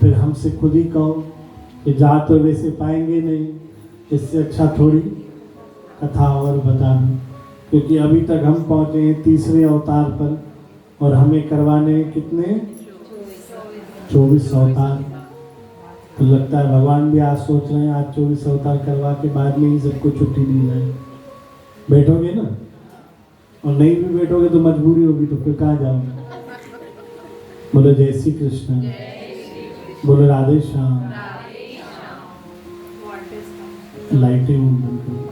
Speaker 1: फिर हमसे खुद ही कहो कि जा तो वैसे पाएंगे नहीं, इससे अच्छा थोड़ी कथा और बता दूं, क्योंकि अभी तक हम पहुँचे हैं तीसरे अवतार पर, और हमें करवाने कितने 24 अवतार। तो लगता है भगवान भी आज सोच रहे हैं आज 24 अवतार करवा के बाद में ही सबको छुट्टी दी जाए। बैठोगे ना, और नहीं भी बैठोगे तो मजबूरी होगी, तो फिर कहाँ जाओगे। बोलो जय श्री कृष्ण, बोलो राधे श्याम। लाइटें बंद करो।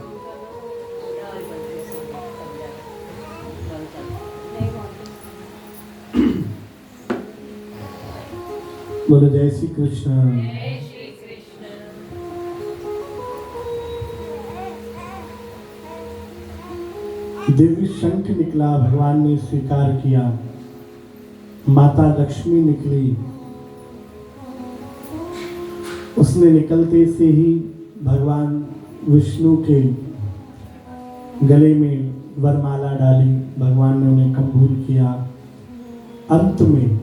Speaker 1: बोलो जय श्री कृष्ण। दिव्य शंख निकला, भगवान ने स्वीकार किया। माता लक्ष्मी निकली, उसने निकलते से ही भगवान विष्णु के गले में वरमाला डाली, भगवान ने उन्हें कबूल किया। अंत में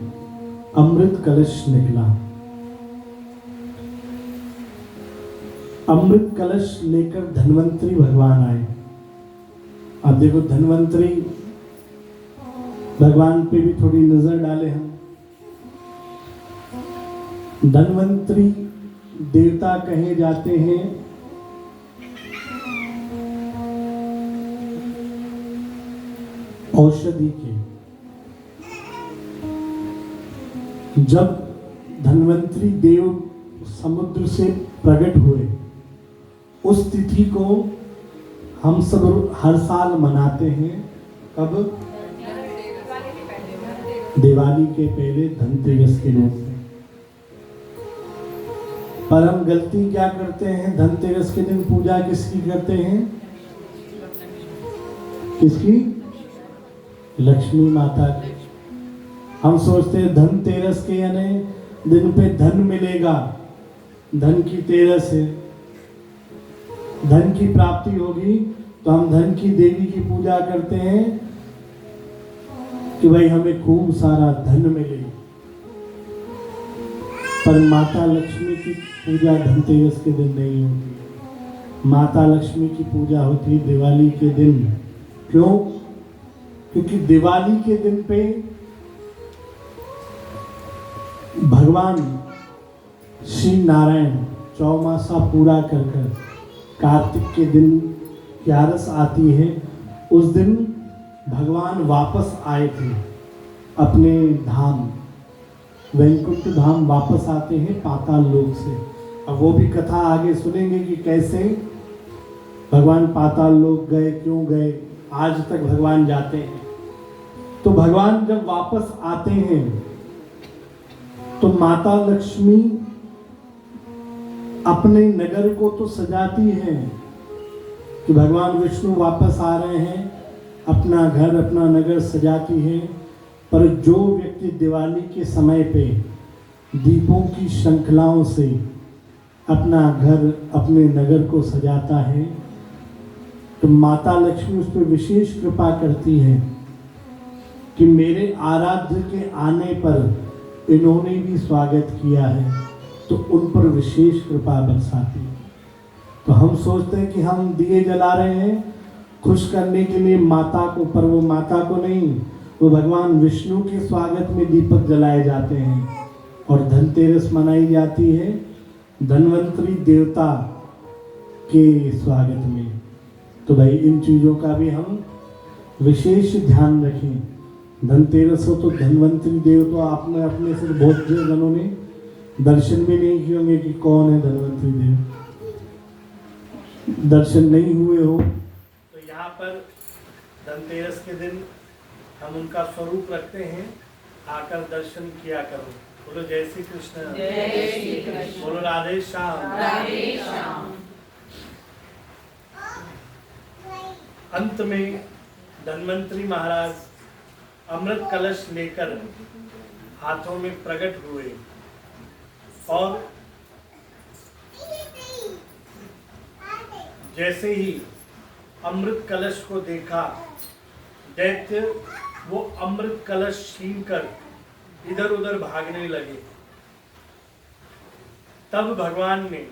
Speaker 1: अमृत कलश निकला। अमृत कलश लेकर धन्वंतरी भगवान आए। अब देखो धन्वंतरी भगवान पे भी थोड़ी नजर डाले हम। धन्वंतरी देवता कहे जाते हैं औषधि के। जब धन्वंतरी देव समुद्र से प्रकट हुए, उस तिथि को हम सब हर साल मनाते हैं। कब? दिवाली के पहले धनतेरस के रोज में। पर हम गलती क्या करते हैं, धनतेरस के दिन पूजा किसकी करते हैं? किसकी? लक्ष्मी माता की। हम सोचते हैं धनतेरस के यानी दिन पे धन मिलेगा, धन की तेरस है, धन की प्राप्ति होगी, तो हम धन की देवी की पूजा करते हैं कि भाई हमें खूब सारा धन मिले। पर माता लक्ष्मी की पूजा धनतेरस के दिन नहीं होती। माता लक्ष्मी की पूजा होती है दिवाली के दिन। क्यों? क्योंकि दिवाली के दिन पे भगवान श्री नारायण चौमासा पूरा कर कर कार्तिक के दिन ग्यारस आती है, उस दिन भगवान वापस आए थे अपने धाम वैकुंठ धाम, वापस आते हैं पाताल लोक से। अब वो भी कथा आगे सुनेंगे कि कैसे भगवान पाताल लोक गए, क्यों गए, आज तक भगवान जाते हैं। तो भगवान जब वापस आते हैं तो माता लक्ष्मी अपने नगर को तो सजाती हैं कि भगवान विष्णु वापस आ रहे हैं, अपना घर अपना नगर सजाती है। पर जो व्यक्ति दिवाली के समय पे दीपों की श्रृंखलाओं से अपना घर अपने नगर को सजाता है, तो माता लक्ष्मी उस पर विशेष कृपा करती है कि मेरे आराध्य के आने पर इन्होंने भी स्वागत किया है, तो उन पर विशेष कृपा बरसाती है। तो हम सोचते हैं कि हम दिए जला रहे हैं खुश करने के लिए माता को, पर वो माता को नहीं, वो भगवान विष्णु के स्वागत में दीपक जलाए जाते हैं। और धनतेरस मनाई जाती है धन्वंतरी देवता के स्वागत में। तो भाई इन चीज़ों का भी हम विशेष ध्यान रखें। धनतेरस हो तो धन्वंतरी देव, तो आपने अपने से बहुत जनों ने दर्शन भी नहीं किए होंगे कि कौन है धन्वंतरी देव। दर्शन नहीं हुए हो तो यहाँ पर धनतेरस के दिन हम उनका स्वरूप रखते हैं आकर दर्शन किया करो। बोलो जय श्री कृष्ण,
Speaker 2: जय श्री कृष्ण।
Speaker 1: बोलो राधे श्याम।
Speaker 2: राधे श्याम।
Speaker 1: अंत में धन्वंतरी महाराज अमृत कलश लेकर हाथों में प्रकट हुए और जैसे ही अमृत कलश को देखा, दैत्य वो अमृत कलश छीनकर इधर उधर भागने लगे। तब भगवान ने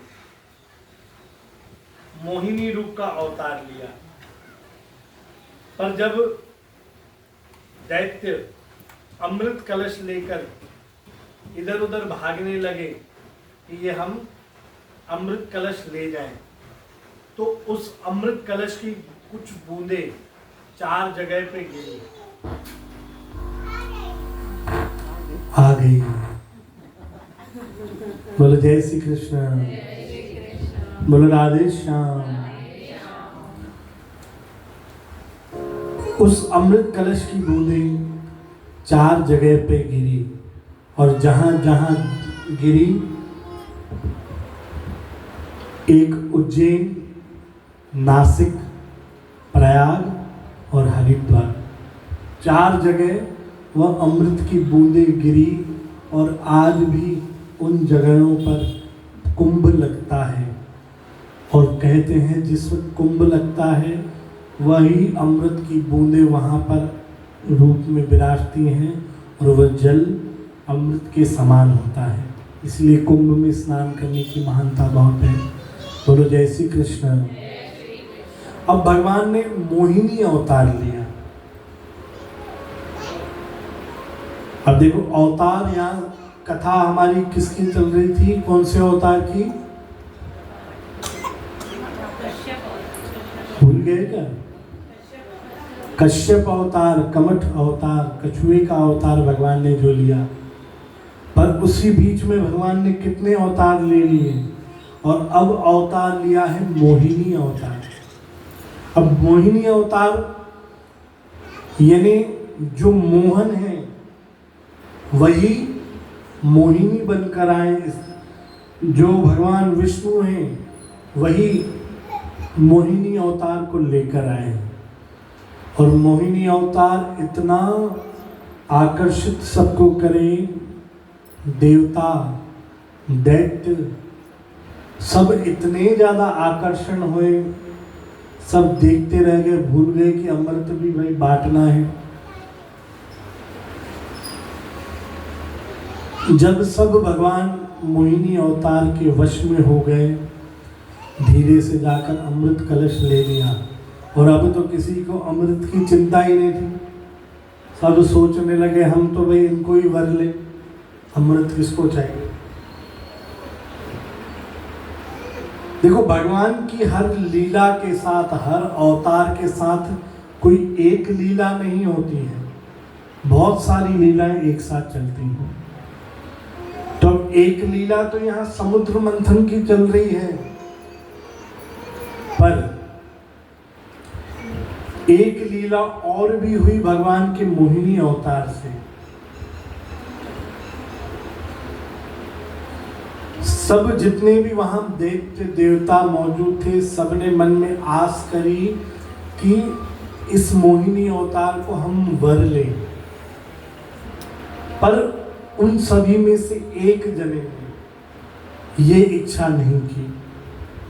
Speaker 1: मोहिनी रूप का अवतार लिया। पर जब दैत्य अमृत कलश लेकर इधर उधर भागने लगे कि ये हम अमृत कलश ले जाएं, तो उस अमृत कलश की कुछ बूंदें 4 जगह पे गिरी, आ गई। बोलो जय श्री कृष्ण, बोलो राधे श्याम। उस अमृत कलश की बूंदें 4 जगह पे गिरी और जहां जहां गिरी, एक उज्जैन, नासिक, प्रयाग और हरिद्वार, 4 जगह वह अमृत की बूंदें गिरी। और आज भी उन जगहों पर कुंभ लगता है और कहते हैं जिस वक्त कुंभ लगता है वही अमृत की बूंदें वहाँ पर रूप में विराजती हैं और वह जल अमृत के समान होता है। इसलिए कुंभ में स्नान करने की महानता बहुत है। बोलो जय श्री कृष्ण। अब भगवान ने मोहिनी अवतार लिया। अब देखो अवतार, यहाँ कथा हमारी किसकी चल रही थी, कौन से अवतार की? भूल गए क्या? कश्यप अवतार, कमठ अवतार, कछुए का अवतार भगवान ने जो लिया। पर उसी बीच में भगवान ने कितने अवतार ले लिए और अब अवतार लिया है मोहिनी अवतार। अब मोहिनी अवतार यानी जो मोहन है वही मोहिनी बनकर आए। जो भगवान विष्णु हैं वही मोहिनी अवतार को लेकर आए और मोहिनी अवतार इतना आकर्षित सबको करे, देवता दैत्य सब इतने ज़्यादा आकर्षण हुए, सब देखते रह गए, भूल गए कि अमृत भी भाई बांटना है। जब सब भगवान मोहिनी अवतार के वश में हो गए, धीरे से जाकर अमृत कलश ले लिया और अब तो किसी को अमृत की चिंता ही नहीं थी। सब सोचने लगे हम तो भाई इनको ही भर ले, अमृत किसको चाहिए। देखो भगवान की हर लीला के साथ, हर अवतार के साथ कोई एक लीला नहीं होती है, बहुत सारी लीलाएं एक साथ चलती हैं। तो एक लीला तो यहाँ समुद्र मंथन की चल रही है, पर एक लीला और भी हुई भगवान के मोहिनी अवतार से। सब जितने भी वहां दैत्य देवता मौजूद थे, सबने मन में आस करी कि इस मोहिनी अवतार को हम वर लें, पर उन सभी में से एक जने ने ये इच्छा नहीं की,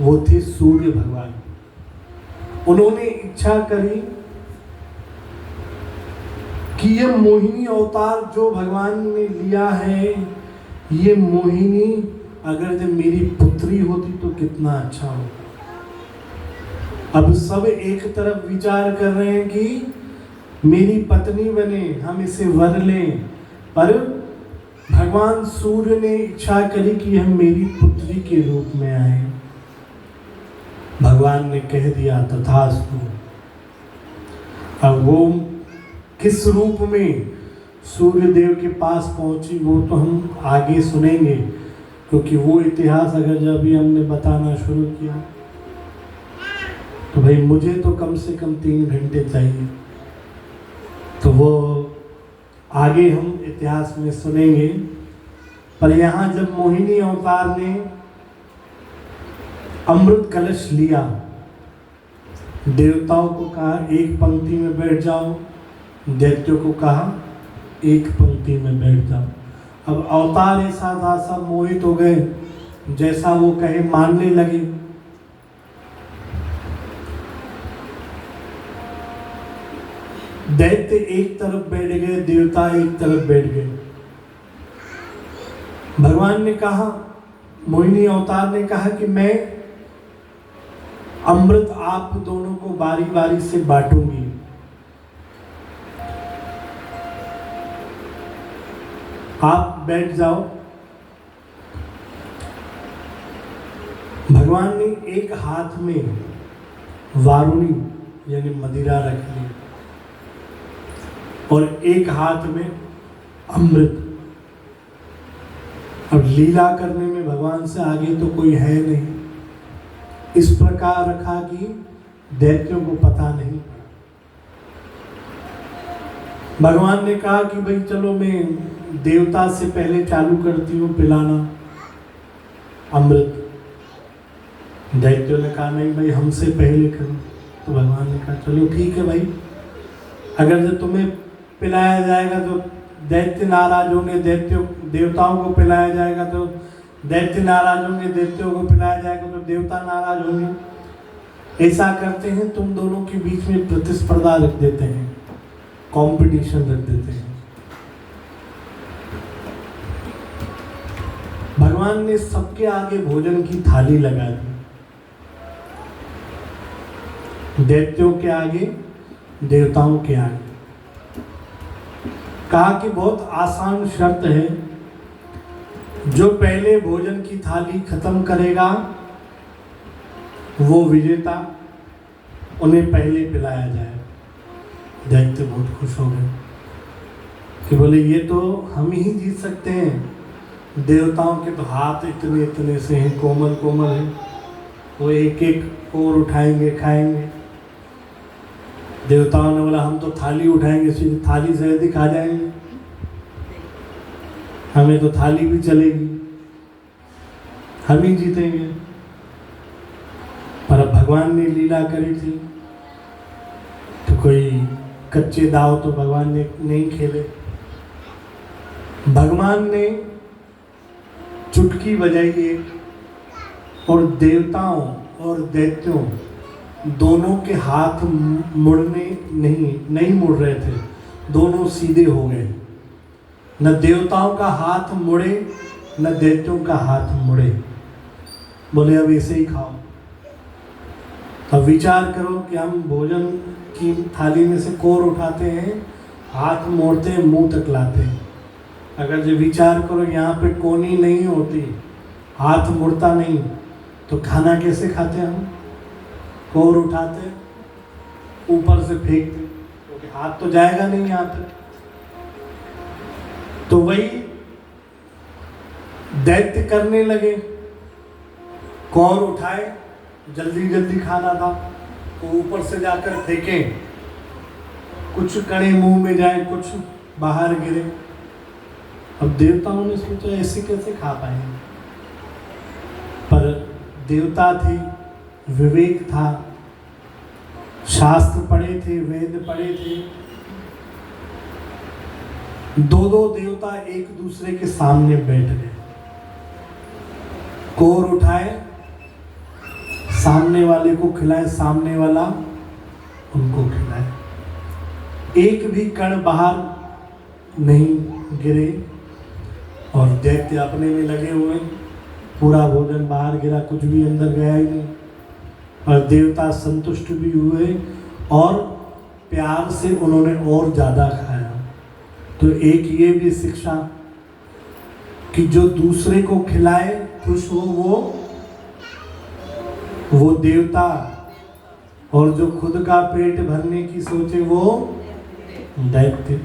Speaker 1: वो थे सूर्य भगवान। उन्होंने इच्छा करी कि ये मोहिनी अवतार जो भगवान ने लिया है, ये मोहिनी अगर जब मेरी पुत्री होती तो कितना अच्छा हो। अब सब एक तरफ विचार कर रहे हैं कि मेरी पत्नी बने, हम इसे वर लें, पर भगवान सूर्य ने इच्छा करी कि हम मेरी पुत्री के रूप में आए। भगवान ने कह दिया तथास्तु। अब वो किस रूप में सूर्य देव के पास पहुंची वो तो हम आगे सुनेंगे, क्योंकि वो इतिहास अगर जब भी हमने बताना शुरू किया तो भाई मुझे तो कम से कम 3 घंटे चाहिए। तो वो आगे हम इतिहास में सुनेंगे। पर यहाँ जब मोहिनी अवतार ने अमृत कलश लिया, देवताओं को कहा एक पंक्ति में बैठ जाओ, दैत्यों को कहा एक पंक्ति में बैठ जाओ। अब अवतार ऐसा था, सब मोहित हो गए, जैसा वो कहे मानने लगे। दैत्य एक तरफ बैठ गए, देवता एक तरफ बैठ गए। भगवान ने कहा, मोहिनी अवतार ने कहा कि मैं अमृत आप दोनों को बारी बारी से बांटूंगी। आप बैठ जाओ। भगवान ने एक हाथ में वारुणी यानी मदिरा रख ली और एक हाथ में अमृत। अब लीला करने में भगवान से आगे तो कोई है नहीं। इस प्रकार रखा कि दैत्यों को पता नहीं। भगवान ने कहा कि भाई चलो मैं देवता से पहले चालू करती हूँ पिलाना अमृत। दैत्यों ने कहा नहीं भाई हमसे पहले करो। तो भगवान ने कहा चलो ठीक है भाई, अगर जो तुम्हें पिलाया जाएगा तो दैत्य नाराज होंगे, देवताओं को पिलाया जाएगा तो दैत्य नाराज होंगे, दैत्यों को पिलाया जाएगा तो देवता नाराज होंगे। ऐसा करते हैं, तुम दोनों के बीच में प्रतिस्पर्धा रख देते हैं, कंपटीशन रख देते हैं। भगवान ने सबके आगे भोजन की थाली लगा दी, दैत्यों के आगे, देवताओं के आगे। कहा कि बहुत आसान शर्त है, जो पहले भोजन की थाली खत्म करेगा वो विजेता, उन्हें पहले पिलाया जाए। दैत्य बहुत खुश हो गए कि बोले ये तो हम ही जीत सकते हैं। देवताओं के तो हाथ इतने इतने से हैं, कोमल कोमल हैं, वो एक एक और उठाएंगे खाएंगे। देवताओं ने बोला हम तो थाली उठाएंगे, सीधे थाली से यदि खा जाएंगे, हमें तो थाली भी चलेगी, हम ही जीतेंगे। पर भगवान ने लीला करी थी तो कोई कच्चे दाव तो भगवान ने नहीं खेले। भगवान ने चुटकी बजाई एक, और देवताओं और दैत्यों दोनों के हाथ मुड़ने नहीं मुड़ रहे थे, दोनों सीधे हो गए। न देवताओं का हाथ मुड़े न दैत्यों का हाथ मुड़े। बोले अब ऐसे ही खाओ। अब विचार करो कि हम भोजन की थाली में से कोर उठाते हैं, हाथ मोड़ते हैं, मुंह तक लाते हैं। अगर जो विचार करो यहाँ पे कोनी नहीं होती, हाथ मुड़ता नहीं, तो खाना कैसे खाते हम? कोर उठाते, ऊपर से फेंकते, क्योंकि हाथ तो जाएगा नहीं यहाँ पे। तो वही दैत्य करने लगे, कौर उठाए, जल्दी जल्दी खाना था तो ऊपर से जाकर फेंके, कुछ कणे मुंह में जाए, कुछ बाहर गिरे। अब देवताओं ने सोचा ऐसे कैसे खा पाएंगे, पर देवता थे, विवेक था, शास्त्र पढ़े थे, वेद पढ़े थे। दो दो देवता एक दूसरे के सामने बैठ गए, कोर उठाए, सामने वाले को खिलाए, सामने वाला उनको खिलाए। एक भी कण बाहर नहीं गिरे और दैत्य अपने में लगे हुए, पूरा भोजन बाहर गिरा, कुछ भी अंदर गया ही नहीं। और देवता संतुष्ट भी हुए और प्यार से उन्होंने और ज़्यादा खाया। तो एक ये भी शिक्षा कि जो दूसरे को खिलाए, खुश हो, वो देवता, और जो खुद का पेट भरने की सोचे वो दैत्य।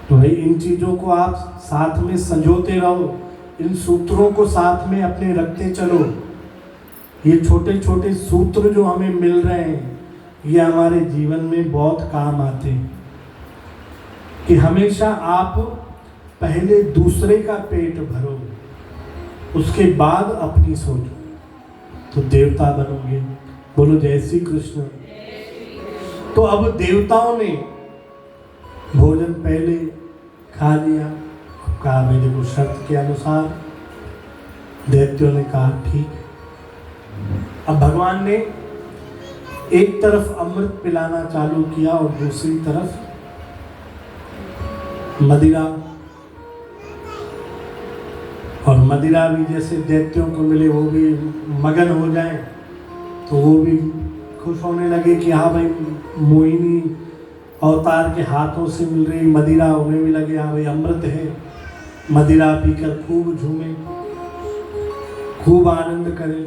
Speaker 1: तो भाई इन चीज़ों को आप साथ में संजोते रहो, इन सूत्रों को साथ में अपने रखते चलो। ये छोटे छोटे सूत्र जो हमें मिल रहे हैं, ये हमारे जीवन में बहुत काम आते हैं। कि हमेशा आप पहले दूसरे का पेट भरो, उसके बाद अपनी सोचो, तो देवता बनोगे। बोलो जय श्री कृष्ण। तो अब देवताओं ने भोजन पहले खा लिया, कहा भाई देखो शर्त के अनुसार। दैत्यों ने कहा ठीक। अब भगवान ने एक तरफ अमृत पिलाना चालू किया और दूसरी तरफ मदिरा। और मदिरा भी जैसे दैत्यों को मिले वो भी मगन हो जाए, तो वो भी खुश होने लगे कि हाँ भाई मोहिनी अवतार के हाथों से मिल रही मदिरा, उन्हें भी लगे हाँ भाई अमृत है। मदिरा पीकर खूब झूमे, खूब आनंद करें।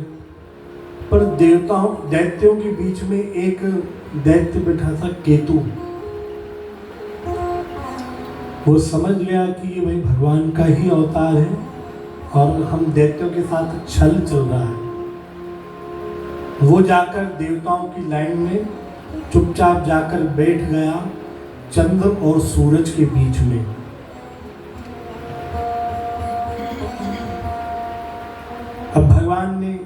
Speaker 1: पर दैत्यों के बीच में एक दैत्य बैठा था, केतु। वो समझ गया कि ये भाई भगवान का ही अवतार है और हम दैत्यों के साथ छल चल रहा है। वो जाकर देवताओं की लाइन में चुपचाप जाकर बैठ गया चंद्र और सूरज के बीच में। अब भगवान ने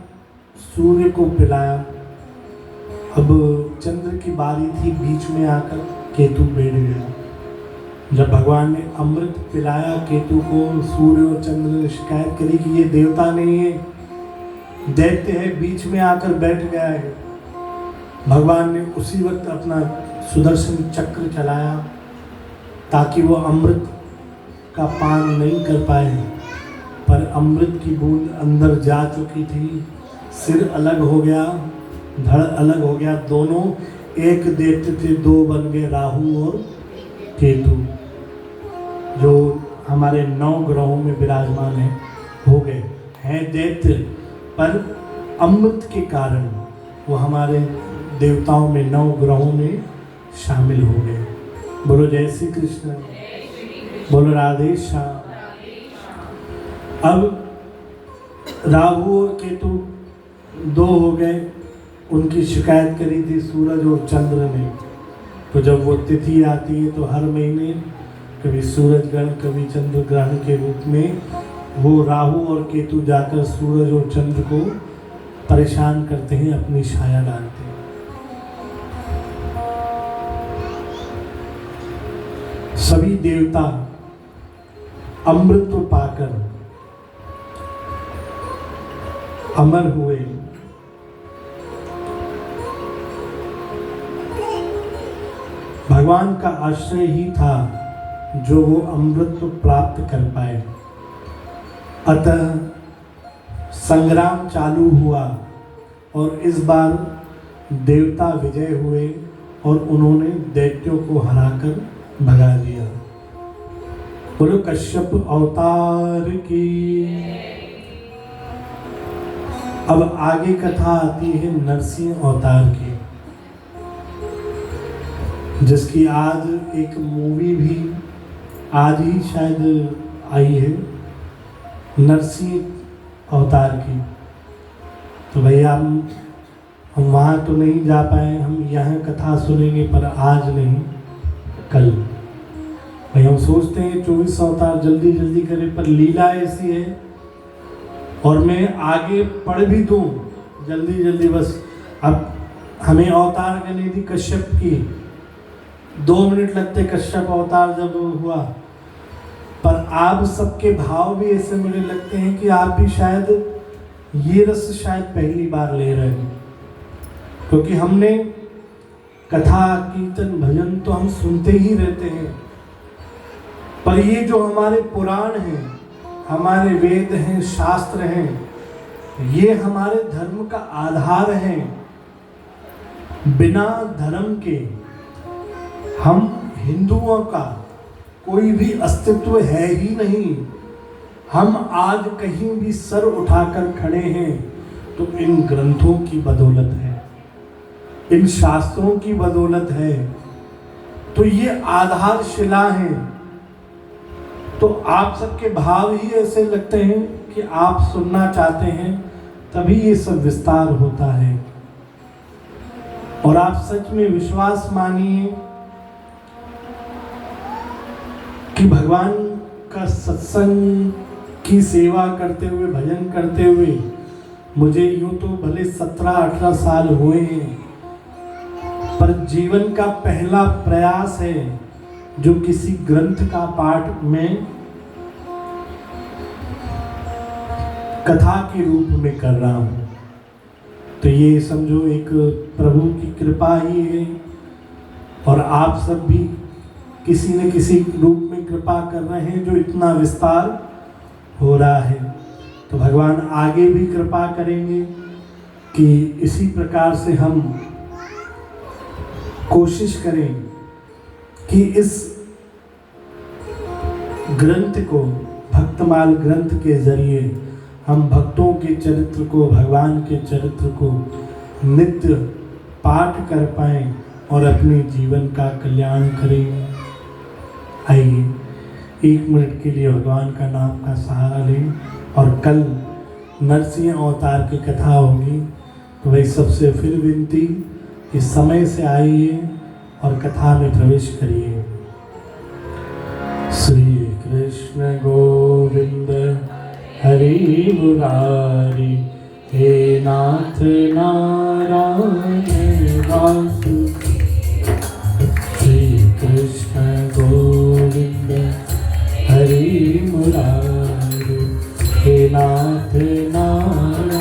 Speaker 1: सूर्य को पिलाया, अब चंद्र की बारी थी, बीच में आकर केतु बैठ गया। जब भगवान ने अमृत पिलाया केतु को, सूर्य और चंद्र ने शिकायत करी कि ये देवता नहीं है, दैत्य है, बीच में आकर बैठ गया है। भगवान ने उसी वक्त अपना सुदर्शन चक्र चलाया ताकि वो अमृत का पान नहीं कर पाए, पर अमृत की बूंद अंदर जा चुकी थी। सिर अलग हो गया, धड़ अलग हो गया, दोनों एक दैत्य थे, दो बन गए, राहु और केतु, जो हमारे 9 ग्रहों में विराजमान है, हो गए हैं दैत्य, पर अमृत के कारण वो हमारे देवताओं में 9 ग्रहों में शामिल हो गए। बोलो जय श्री कृष्ण, बोलो राधे श्याम। अब राहु और केतु 2 हो गए, उनकी शिकायत करी थी सूरज और चंद्र ने। तो जब वो तिथि आती है तो हर महीने कभी सूरज ग्रहण कभी चंद्र ग्रहण के रूप में वो राहु और केतु जाकर सूरज और चंद्र को परेशान करते हैं, अपनी छाया डालते हैं। सभी देवता अमृत पाकर अमर हुए। भगवान का आश्रय ही था जो वो अमृत प्राप्त कर पाए। अतः संग्राम चालू हुआ और इस बार देवता विजय हुए और उन्होंने दैत्यों को हराकर भगा दिया। बोलो कश्यप अवतार की। अब आगे कथा आती है नरसिंह अवतार की, जिसकी आज एक मूवी भी आज ही शायद आई है, नरसिंह अवतार की। तो भैया हम वहाँ तो नहीं जा पाए, हम यहाँ कथा सुनेंगे, पर आज नहीं कल। भाई हम सोचते हैं 24 अवतार जल्दी जल्दी करें, पर लीला ऐसी है और मैं आगे पढ़ भी दूँ जल्दी जल्दी, बस अब हमें अवतार करनी थी कश्यप की, 2 मिनट लगते कश्यप अवतार जब हुआ। पर आप सबके भाव भी ऐसे मुझे लगते हैं कि आप भी शायद ये रस शायद पहली बार ले रहे हैं, क्योंकि हमने कथा कीर्तन भजन तो हम सुनते ही रहते हैं, पर ये जो हमारे पुराण हैं, हमारे वेद हैं, शास्त्र हैं, ये हमारे धर्म का आधार हैं। बिना धर्म के हम हिंदुओं का कोई भी अस्तित्व है ही नहीं। हम आज कहीं भी सर उठाकर खड़े हैं तो इन ग्रंथों की बदौलत है, इन शास्त्रों की बदौलत है। तो ये आधारशिला है। तो आप सबके भाव ही ऐसे लगते हैं कि आप सुनना चाहते हैं, तभी ये सब विस्तार होता है। और आप सच में विश्वास मानिए कि भगवान का सत्संग की सेवा करते हुए, भजन करते हुए मुझे यूं तो भले 17-18 साल हुए हैं, पर जीवन का पहला प्रयास है जो किसी ग्रंथ का पाठ में कथा के रूप में कर रहा हूं। तो ये समझो एक प्रभु की कृपा ही है, और आप सब भी किसी न किसी रूप में कृपा कर रहे हैं जो इतना विस्तार हो रहा है। तो भगवान आगे भी कृपा करेंगे कि इसी प्रकार से हम कोशिश करें कि इस ग्रंथ को, भक्तमाल ग्रंथ के जरिए हम भक्तों के चरित्र को, भगवान के चरित्र को नित्य पाठ कर पाएं और अपने जीवन का कल्याण करें। आइए 1 मिनट के लिए भगवान का नाम का सहारा लें, और कल नरसिंह अवतार की कथा होगी। तो वही सबसे फिर विनती कि समय से आइए और कथा में प्रवेश करिए। श्री कृष्ण गोविंद हरि मुरारी, हे नाथ नारायण वासुदेव। श्री कृष्ण गोविंद हरि मुरारी, हे नाथ नारायण,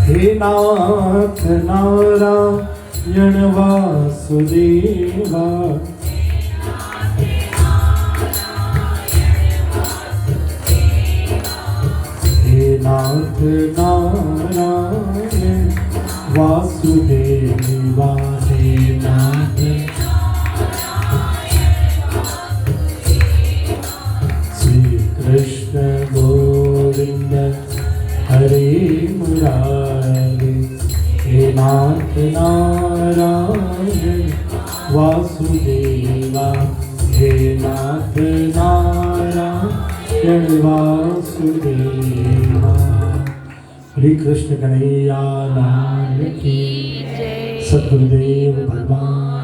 Speaker 1: हे नाथ नारायण वासुदेवा। हे नाथ नारायण वासुदेवा, हे नाथ। श्री कृष्ण गोविंद हरे मुरारी, हे नाथ नारायण वासुदेवा, हे नाथ नारायण वासुदेवा। श्री कृष्ण कन्हैया लाल की, सद्गुरुदेव भगवान